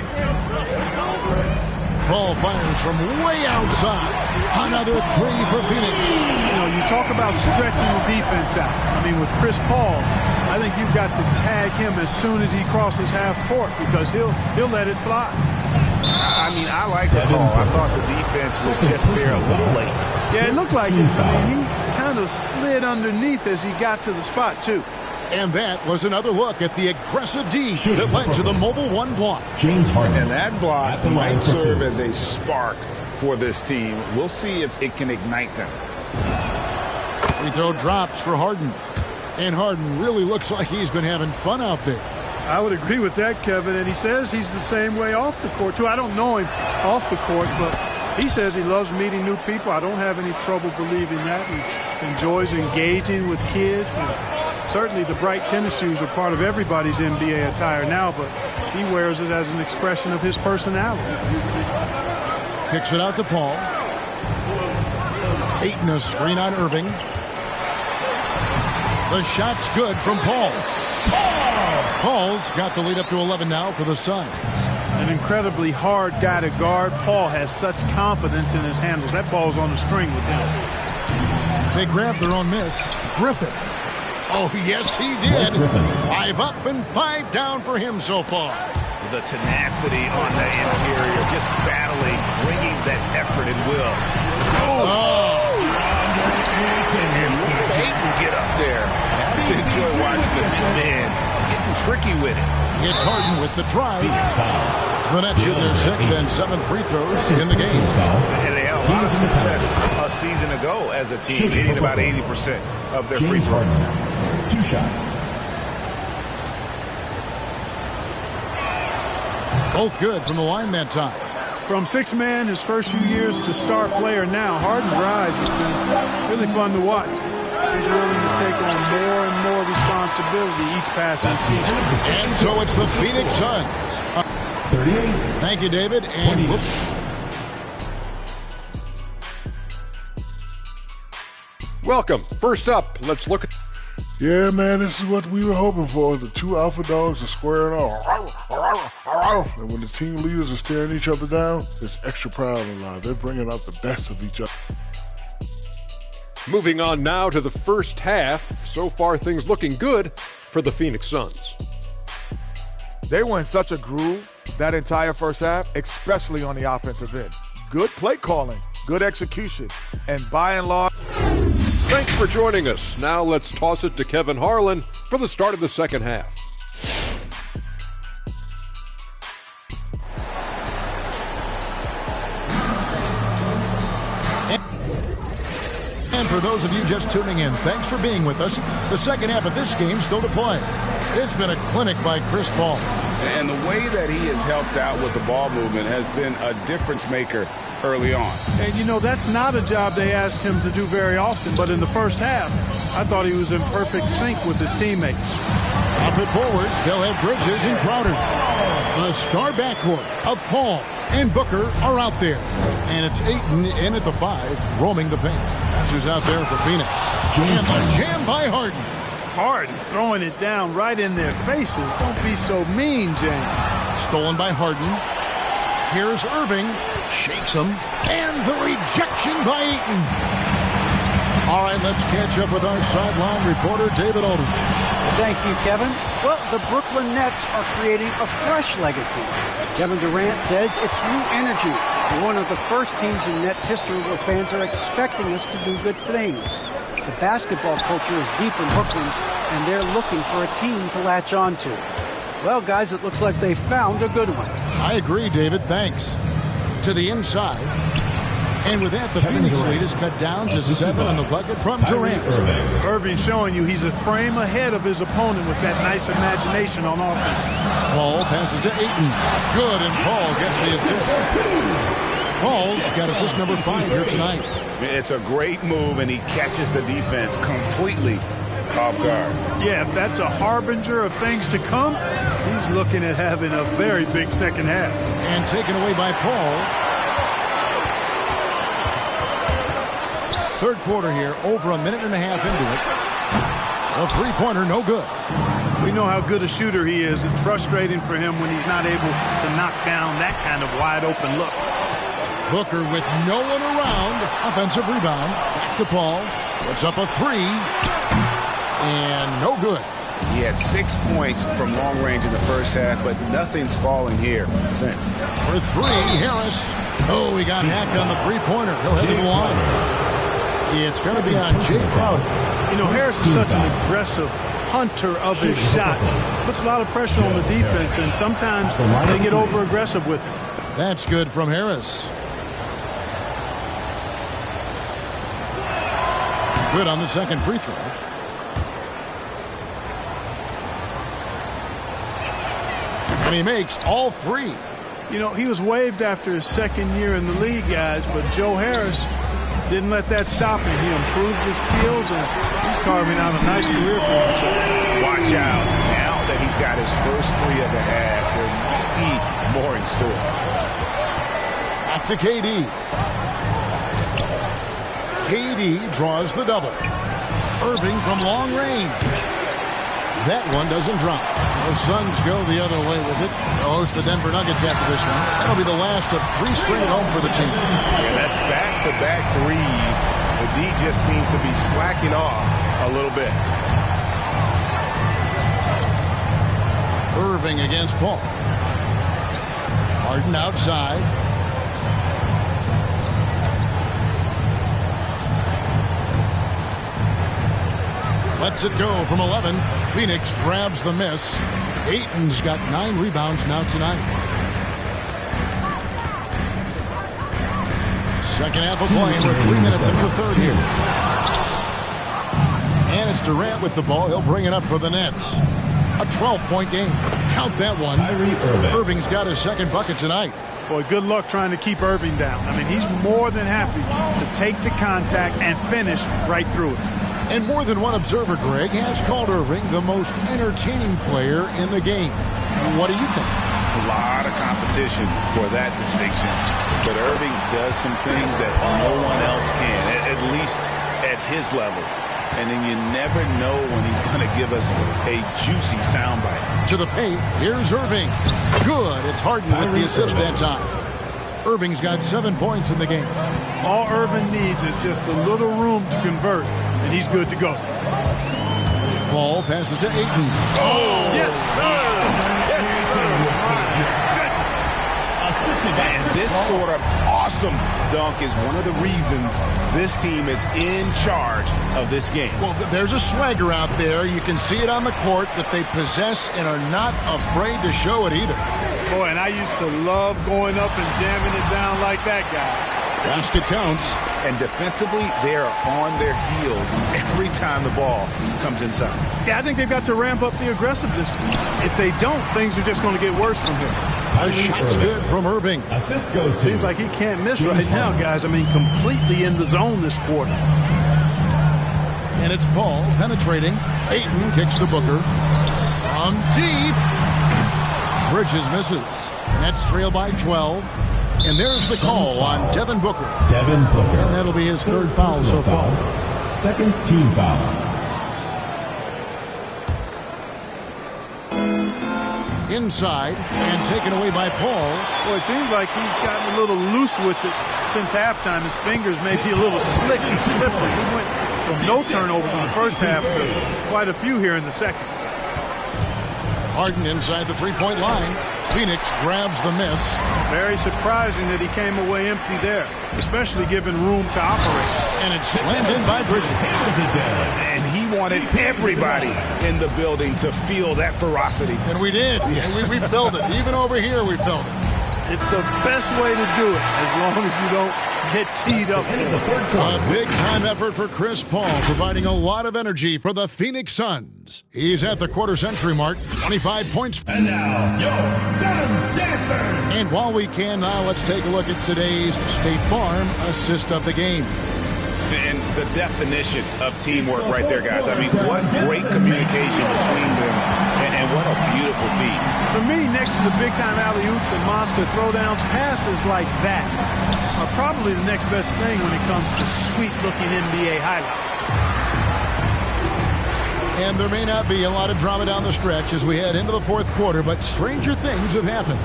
Paul fires from way outside. Another 3 for Phoenix. You know, you talk about stretching the defense out. I mean, with Chris Paul, I think you've got to tag him as soon as he crosses half court because he'll let it fly. I mean, I like the call. I thought the defense was just there a little late. Yeah, it looked like it. I mean, he kind of slid underneath as he got to the spot, too. And that was another look at the aggressive D that led to the Mobile One block. James Harden. And that block might serve as a spark for this team. We'll see if it can ignite them. Free throw drops for Harden. And Harden really looks like he's been having fun out there. I would agree with that, Kevin. And he says he's the same way off the court, too. I don't know him off the court, but he says he loves meeting new people. I don't have any trouble believing that. He enjoys engaging with kids. And certainly the bright tennis shoes are part of everybody's NBA attire now, but he wears it as an expression of his personality. Kicks it out to Paul. Ayton a screen on Irving. The shot's good from Paul. Paul's got the lead up to 11 now for the Suns. An incredibly hard guy to guard. Paul has such confidence in his handles. That ball's on the string with him. They grab their own miss. Griffin. Oh, yes, he did. 5 up and 5 down for him so far. the tenacity on the interior, just battling, bringing that effort and will. Ayton get up there. I enjoy watching the big man getting tricky with it. It's Harden with the drive. The Nets shoot their 6th and 7th free throws in the game. And they had a lot of success a season ago as a team, hitting about 80% of their free throws. 2 shots. Both good from the line that time. From 6-man his first few years to star player now, Harden's rise has been really fun to watch. He's willing to take on more and more responsibility each passing season. And so it's the Phoenix Suns. 38. Thank you, David. And welcome. First up, let's look at... Yeah, man, this is what we were hoping for. The 2 alpha dogs are squaring off. And when the team leaders are staring each other down, it's extra proud alive. They're bringing out the best of each other. Moving on now to the first half. So far, things looking good for the Phoenix Suns. They were in such a groove that entire first half, especially on the offensive end. Good play calling, good execution, and by and large... Thanks for joining us. Now let's toss it to Kevin Harlan for the start of the second half. And for those of you just tuning in, thanks for being with us. The second half of this game still to play. It's been a clinic by Chris Paul. And the way that he has helped out with the ball movement has been a difference maker early on. And, you know, that's not a job they asked him to do very often. But in the first half, I thought he was in perfect sync with his teammates. Up it forward, they'll have Bridges and Crowder. The star backcourt of Paul and Booker are out there. And it's Ayton in at the 5, roaming the paint. That's who's out there for Phoenix. And the jam by Harden. Harden throwing it down right in their faces. Don't be so mean, James. Stolen by Harden. Here's Irving. Shakes him. And the rejection by Ayton. All right, let's catch up with our sideline reporter, David Alden. Thank you, Kevin. Well, the Brooklyn Nets are creating a fresh legacy. Kevin Durant says it's new energy. We're one of the first teams in Nets history where fans are expecting us to do good things. The basketball culture is deep in Brooklyn, and they're looking for a team to latch on to. Well, guys, it looks like they found a good one. I agree, David. Thanks. To the inside. And with that, the Phoenix lead is cut down to 7 on the bucket from Durant. Irving showing you he's a frame ahead of his opponent with that nice imagination on offense. Paul passes to Ayton. Good, and Paul gets the assist. Paul's got assist number 5 here tonight. It's a great move, and he catches the defense completely off guard. Yeah, if that's a harbinger of things to come, he's looking at having a very big second half. And taken away by Paul. Third quarter here, over a minute and a half into it. A three-pointer, no good. We know how good a shooter he is. It's frustrating for him when he's not able to knock down that kind of wide-open look. Booker with no one around. Offensive rebound. Back to Paul. Puts up a 3. And no good. He had 6 points from long range in the first half, but nothing's fallen here since. For 3, Harris. Oh, he got hacked on the three-pointer. He'll head to the line. It's going to be on Jay Crowder. You know, Harris is such an aggressive hunter of his shots. Puts a lot of pressure on the defense, and sometimes they get over-aggressive with him. That's good from Harris. Good on the second free throw. And he makes all 3. You know, he was waived after his second year in the league, guys, but Joe Harris didn't let that stop him. He improved his skills, and he's carving out a nice career for himself. Watch out. Now that he's got his first 3 of the half, there might be more in store. Back to KD. KD draws the double. Irving from long range. That one doesn't drop. The Suns go the other way with it. They'll host the Denver Nuggets after this one. That'll be the last of 3 straight at home for the team. Yeah, that's back-to-back threes. The D just seems to be slacking off a little bit. Irving against Paul. Harden outside. Lets it go from 11. Phoenix grabs the miss. Ayton's got 9 rebounds now tonight. Second half of play, and we're 3 minutes into the third here. And it's Durant with the ball. He'll bring it up for the Nets. A 12-point game. Count that one. Irving's got his second bucket tonight. Boy, good luck trying to keep Irving down. I mean, he's more than happy to take the contact and finish right through it. And more than one observer, Greg, has called Irving the most entertaining player in the game. What do you think? A lot of competition for that distinction. But Irving does some things that no one else can, at least at his level. And then you never know when he's going to give us a juicy soundbite. To the paint, here's Irving. Good. It's Harden with the assist that time. Irving's got 7 points in the game. All Irving needs is just a little room to convert, and he's good to go. Ball passes to Ayton. Oh, yes, sir. Yes, sir. And this sort of awesome dunk is one of the reasons this team is in charge of this game. Well, there's a swagger out there. You can see it on the court that they possess and are not afraid to show it either. Boy, and I used to love going up and jamming it down like that guy. Basket counts. And defensively, they are on their heels every time the ball comes inside. Yeah, I think they've got to ramp up the aggressiveness. If they don't, things are just going to get worse from here. A shot's good from Irving. Assist goes to. Seems like he can't miss right now, guys. I mean, completely in the zone this quarter. And it's Paul penetrating. Ayton kicks to Booker. From deep. Bridges misses. Nets trail by 12. And there's the call on Devin Booker. Devin Booker. And that'll be his third foul so far. Second team foul. Inside and taken away by Paul. Well, it seems like he's gotten a little loose with it since halftime. His fingers may be a little slick and slippery. He went from no turnovers in the first half to quite a few here in the second. Harden inside the three-point line. Phoenix grabs the miss. Very surprising that he came away empty there, especially given room to operate. And it's slammed in by Bridges. And he wanted everybody in the building to feel that ferocity. And we did. Yeah. We felt it. Even over here, we felt it. It's the best way to do it, as long as you don't get teed up. A big-time effort for Chris Paul, providing a lot of energy for the Phoenix Suns. He's at the quarter-century mark, 25 points. And now, your Suns dancers. And while we can now, let's take a look at today's State Farm assist of the game. And the definition of teamwork right there, guys. I mean, what great communication between them, and what a beautiful feat. For me, next to the big-time alley-oops and monster throwdowns, passes like that are probably the next best thing when it comes to sweet-looking NBA highlights. And there may not be a lot of drama down the stretch as we head into the fourth quarter, but stranger things have happened.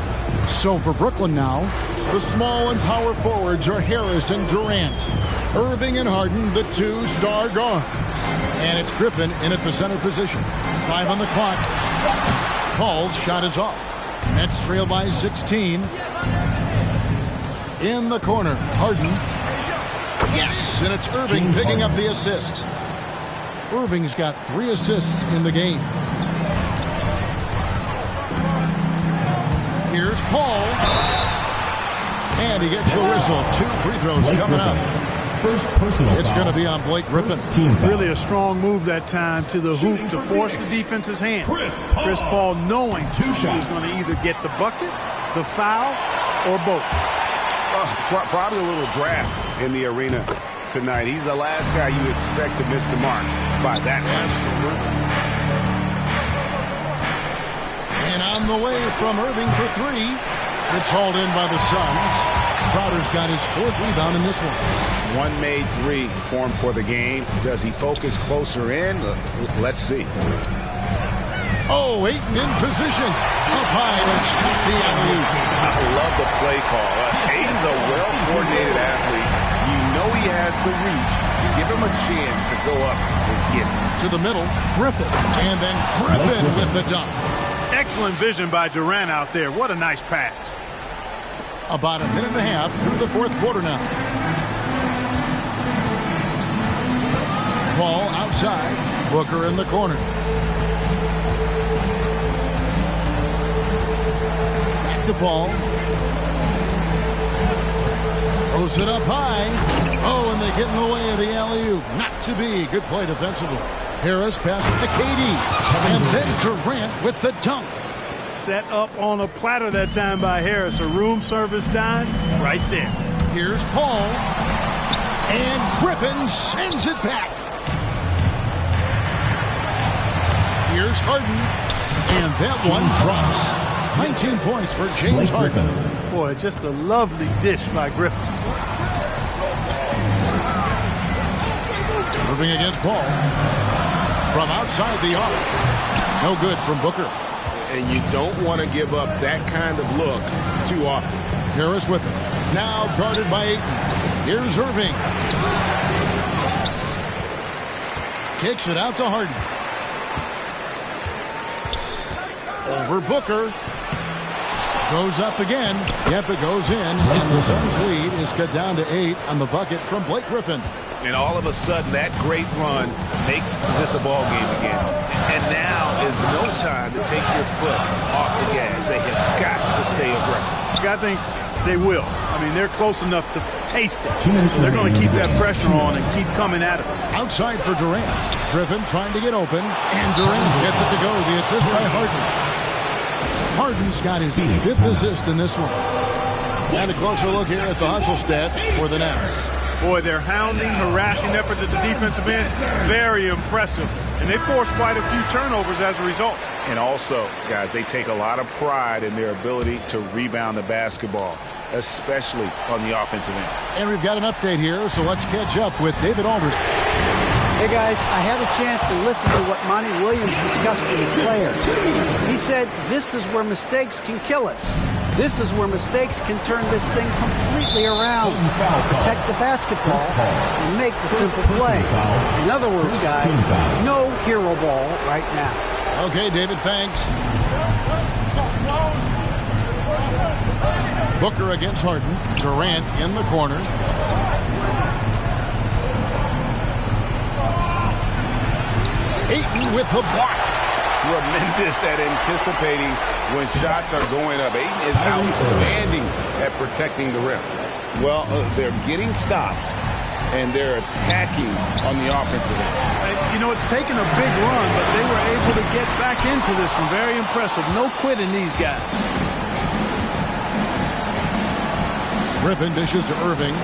So for Brooklyn now, the small and power forwards are Harris and Durant. Irving and Harden, the two-star guards. And it's Griffin in at the center position. 5 on the clock. Paul's shot is off. Nets trail by 16. In the corner, Harden. Yes, and it's Irving picking up the assist. Irving's got 3 assists in the game. Here's Paul. And he gets the whistle. 2 free throws coming up. First personal It's foul. going to be on Blake Griffin. Really a strong move that time to the hoop to force the defense's hand. Chris Paul knowing he was going to either get the bucket, the foul, or both. Probably a little draft in the arena tonight. He's the last guy you expect to miss the mark by that much. And on the way from Irving for 3. It's hauled in by the Suns. Crowder's got his 4th rebound in this one. One made 3 for him for the game. Does he focus closer in? Let's see. Oh, Ayton in position. Up high and stuff the alley-oop. I love the play call. Ayton's a well-coordinated athlete. You know he has the reach. Give him a chance to go up and get it. To the middle, Griffin. And then Griffin with the dunk. Excellent vision by Durant out there. What a nice pass. About a minute and a half through the fourth quarter now. Ball outside. Booker in the corner. Back to Paul. Throws it up high. Oh, and they get in the way of the alley-oop. Not to be. Good play defensively. Harris passes to KD. And then Durant with the dunk. Set up on a platter that time by Harris. A room service dime right there. Here's Paul. And Griffin sends it back. Here's Harden. And that one drops. 19 points for James Harden. Boy, just a lovely dish by Griffin. Moving against Paul. From outside the arc. No good from Booker. And you don't want to give up that kind of look too often. Harris with it. Now guarded by Ayton. Here's Irving. Kicks it out to Harden. Over Booker. Goes up again. Yep, it goes in. And the Suns' lead is cut down to 8 on the bucket from Blake Griffin. And all of a sudden, that great run makes this a ball game again. And now is no time to take your foot off the gas. They have got to stay aggressive. I think they will. I mean, they're close enough to taste it. They're going to keep that pressure on and keep coming at it. Outside for Durant. Griffin trying to get open. And Durant gets it to go. The assist by Harden. Harden's got his 5th assist in this one. And a closer look here at the hustle stats for the Nets. Boy, their hounding, harassing efforts at the defensive end, very impressive. And they forced quite a few turnovers as a result. And also, guys, they take a lot of pride in their ability to rebound the basketball, especially on the offensive end. And we've got an update here, so let's catch up with David Aldridge. Hey, guys, I had a chance to listen to what Monty Williams discussed with the players. He said, this is where mistakes can kill us. This is where mistakes can turn this thing completely around. Protect the basketball and make the simple play. In other words, guys, no hero ball right now. Okay, David, thanks. Booker against Harden. Durant in the corner. Ayton with the block. Tremendous at anticipating when shots are going up. Ayton is outstanding at protecting the rim. Well, they're getting stops, and they're attacking on the offensive end. You know, it's taken a big run, but they were able to get back into this one. Very impressive. No quitting these guys. Griffin dishes to Irving.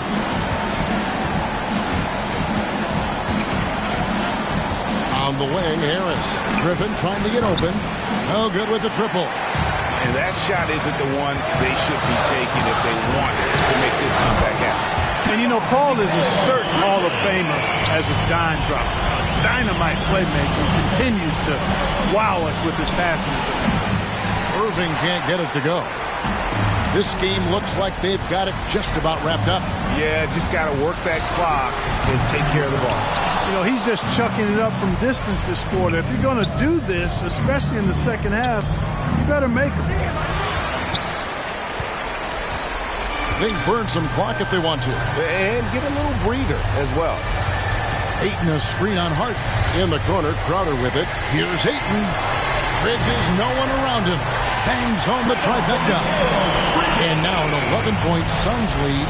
On the way, Harris. Griffin trying to get open. No good with the triple. And that shot isn't the one they should be taking if they want to make this comeback happen. And you know, Paul is a certain Hall of Famer as a dime dropper. A dynamite playmaker who continues to wow us with his passing. Irving can't get it to go. This game looks like they've got it just about wrapped up. Yeah, just got to work that clock and take care of the ball. You know, he's just chucking it up from distance this quarter. If you're going to do this, especially in the second half, you better make them. They can burn some clock if they want to. And get a little breather as well. Ayton a screen on Hart. In the corner, Crowder with it. Here's Ayton. Bridges, no one around him. Bangs home the trifecta. And now an 11-point Suns lead.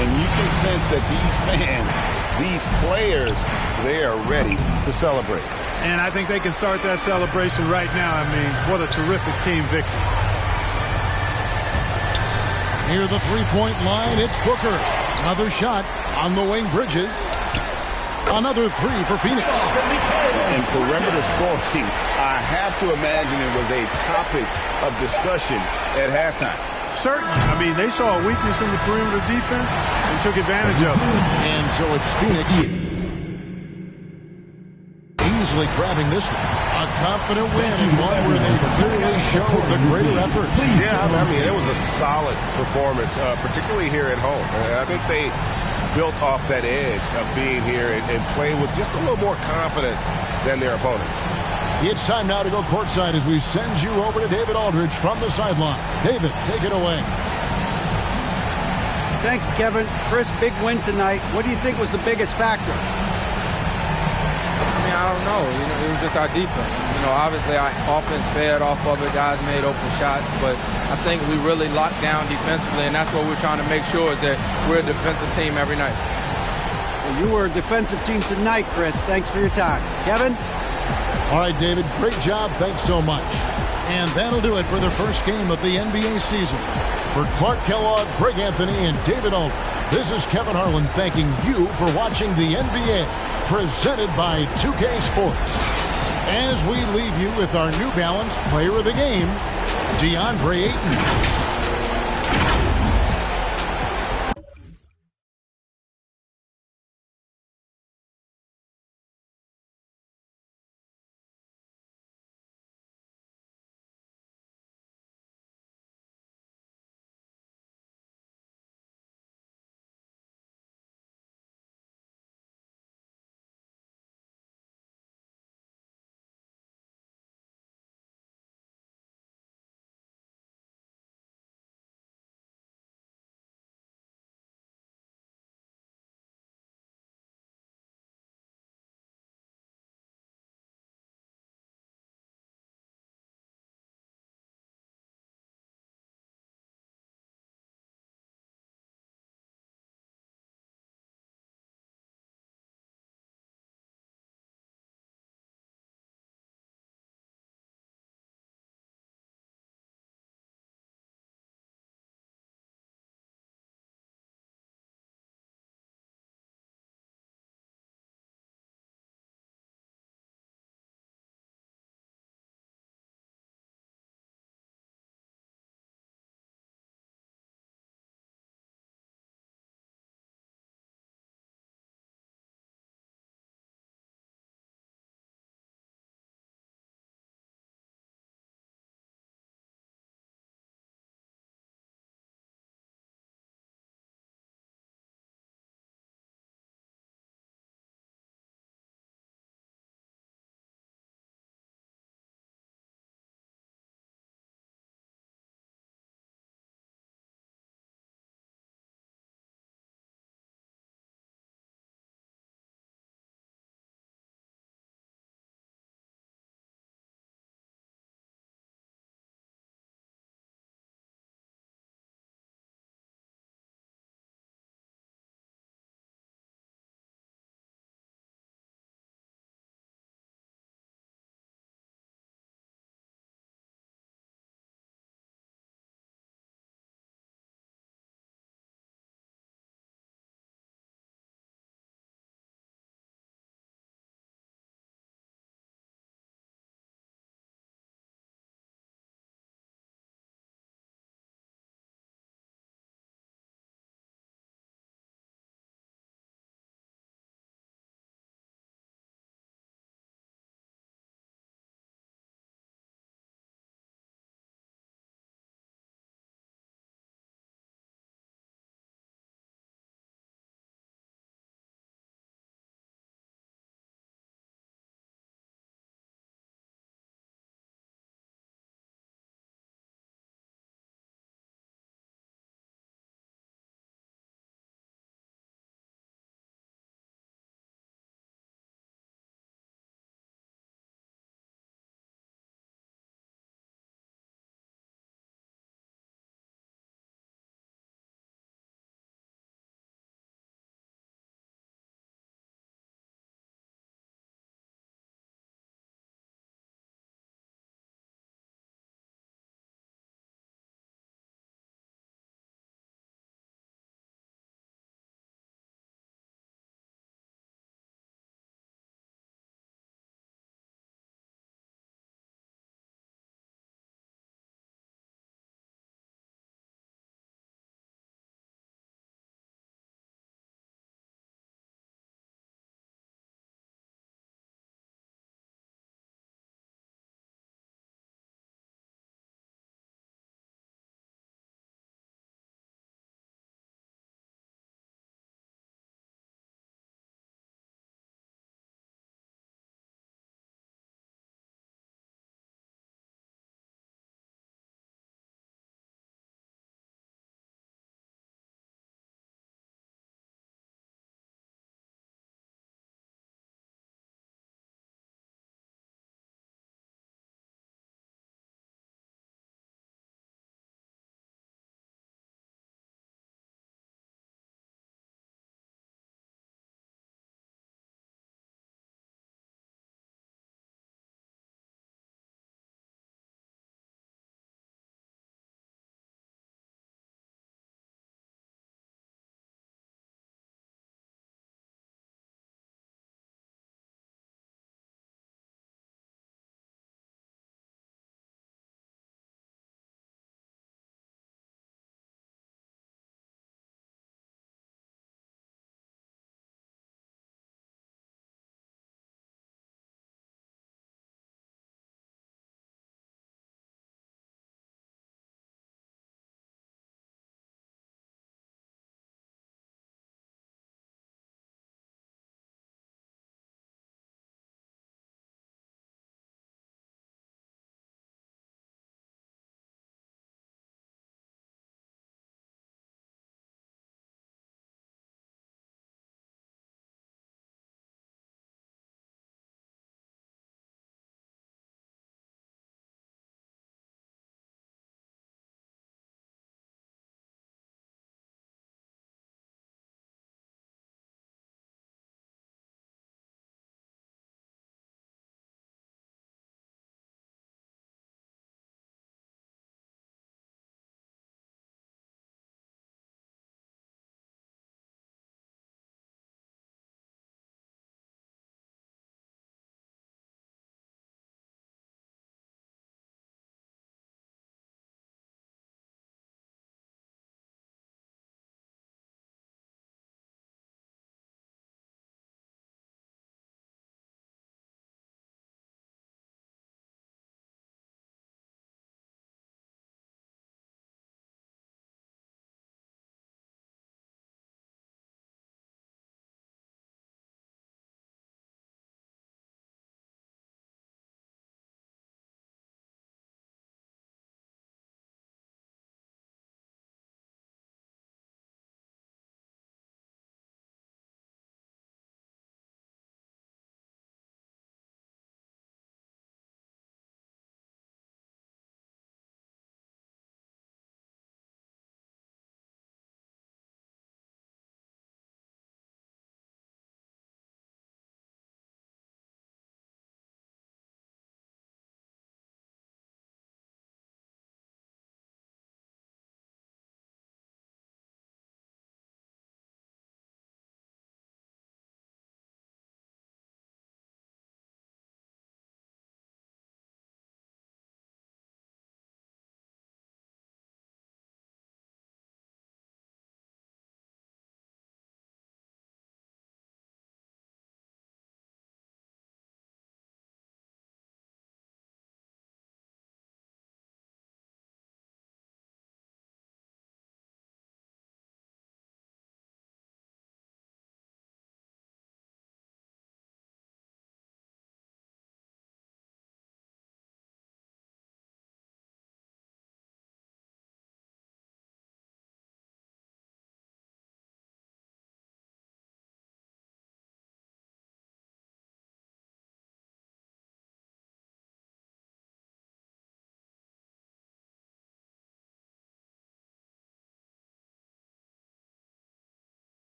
And you can sense that these fans, these players, they are ready to celebrate. And I think they can start that celebration right now. I mean, what a terrific team victory. Near the three-point line, it's Booker. Another shot on the wing, Bridges. Another three for Phoenix. And perimeter scoring, I have to imagine it was a topic of discussion at halftime. Certainly. I mean, they saw a weakness in the perimeter defense and took advantage of it. And so it's Phoenix easily grabbing this one. A confident win and one where they clearly showed the greater effort. Yeah, I mean, it was a solid performance, particularly here at home. I think they built off that edge of being here and playing with just a little more confidence than their opponent. It's time now to go courtside as we send you over to David Aldridge from the sideline. David, take it away. Thank you, Kevin. Chris, big win tonight. What do you think was the biggest factor? I don't know. It was just our defense. Obviously our offense fed off of it. Guys made open shots, but I think we really locked down defensively, and that's what we're trying to make sure is that we're a defensive team every night. Well, you were a defensive team tonight, Chris. Thanks for your time. Kevin? All right, David, great job. Thanks so much. And that'll do it for the first game of the NBA season. For Clark Kellogg, Greg Anthony, and David Aldridge, this is Kevin Harlan thanking you for watching the NBA, presented by 2K Sports. As we leave you with our New Balance Player of the Game, DeAndre Ayton.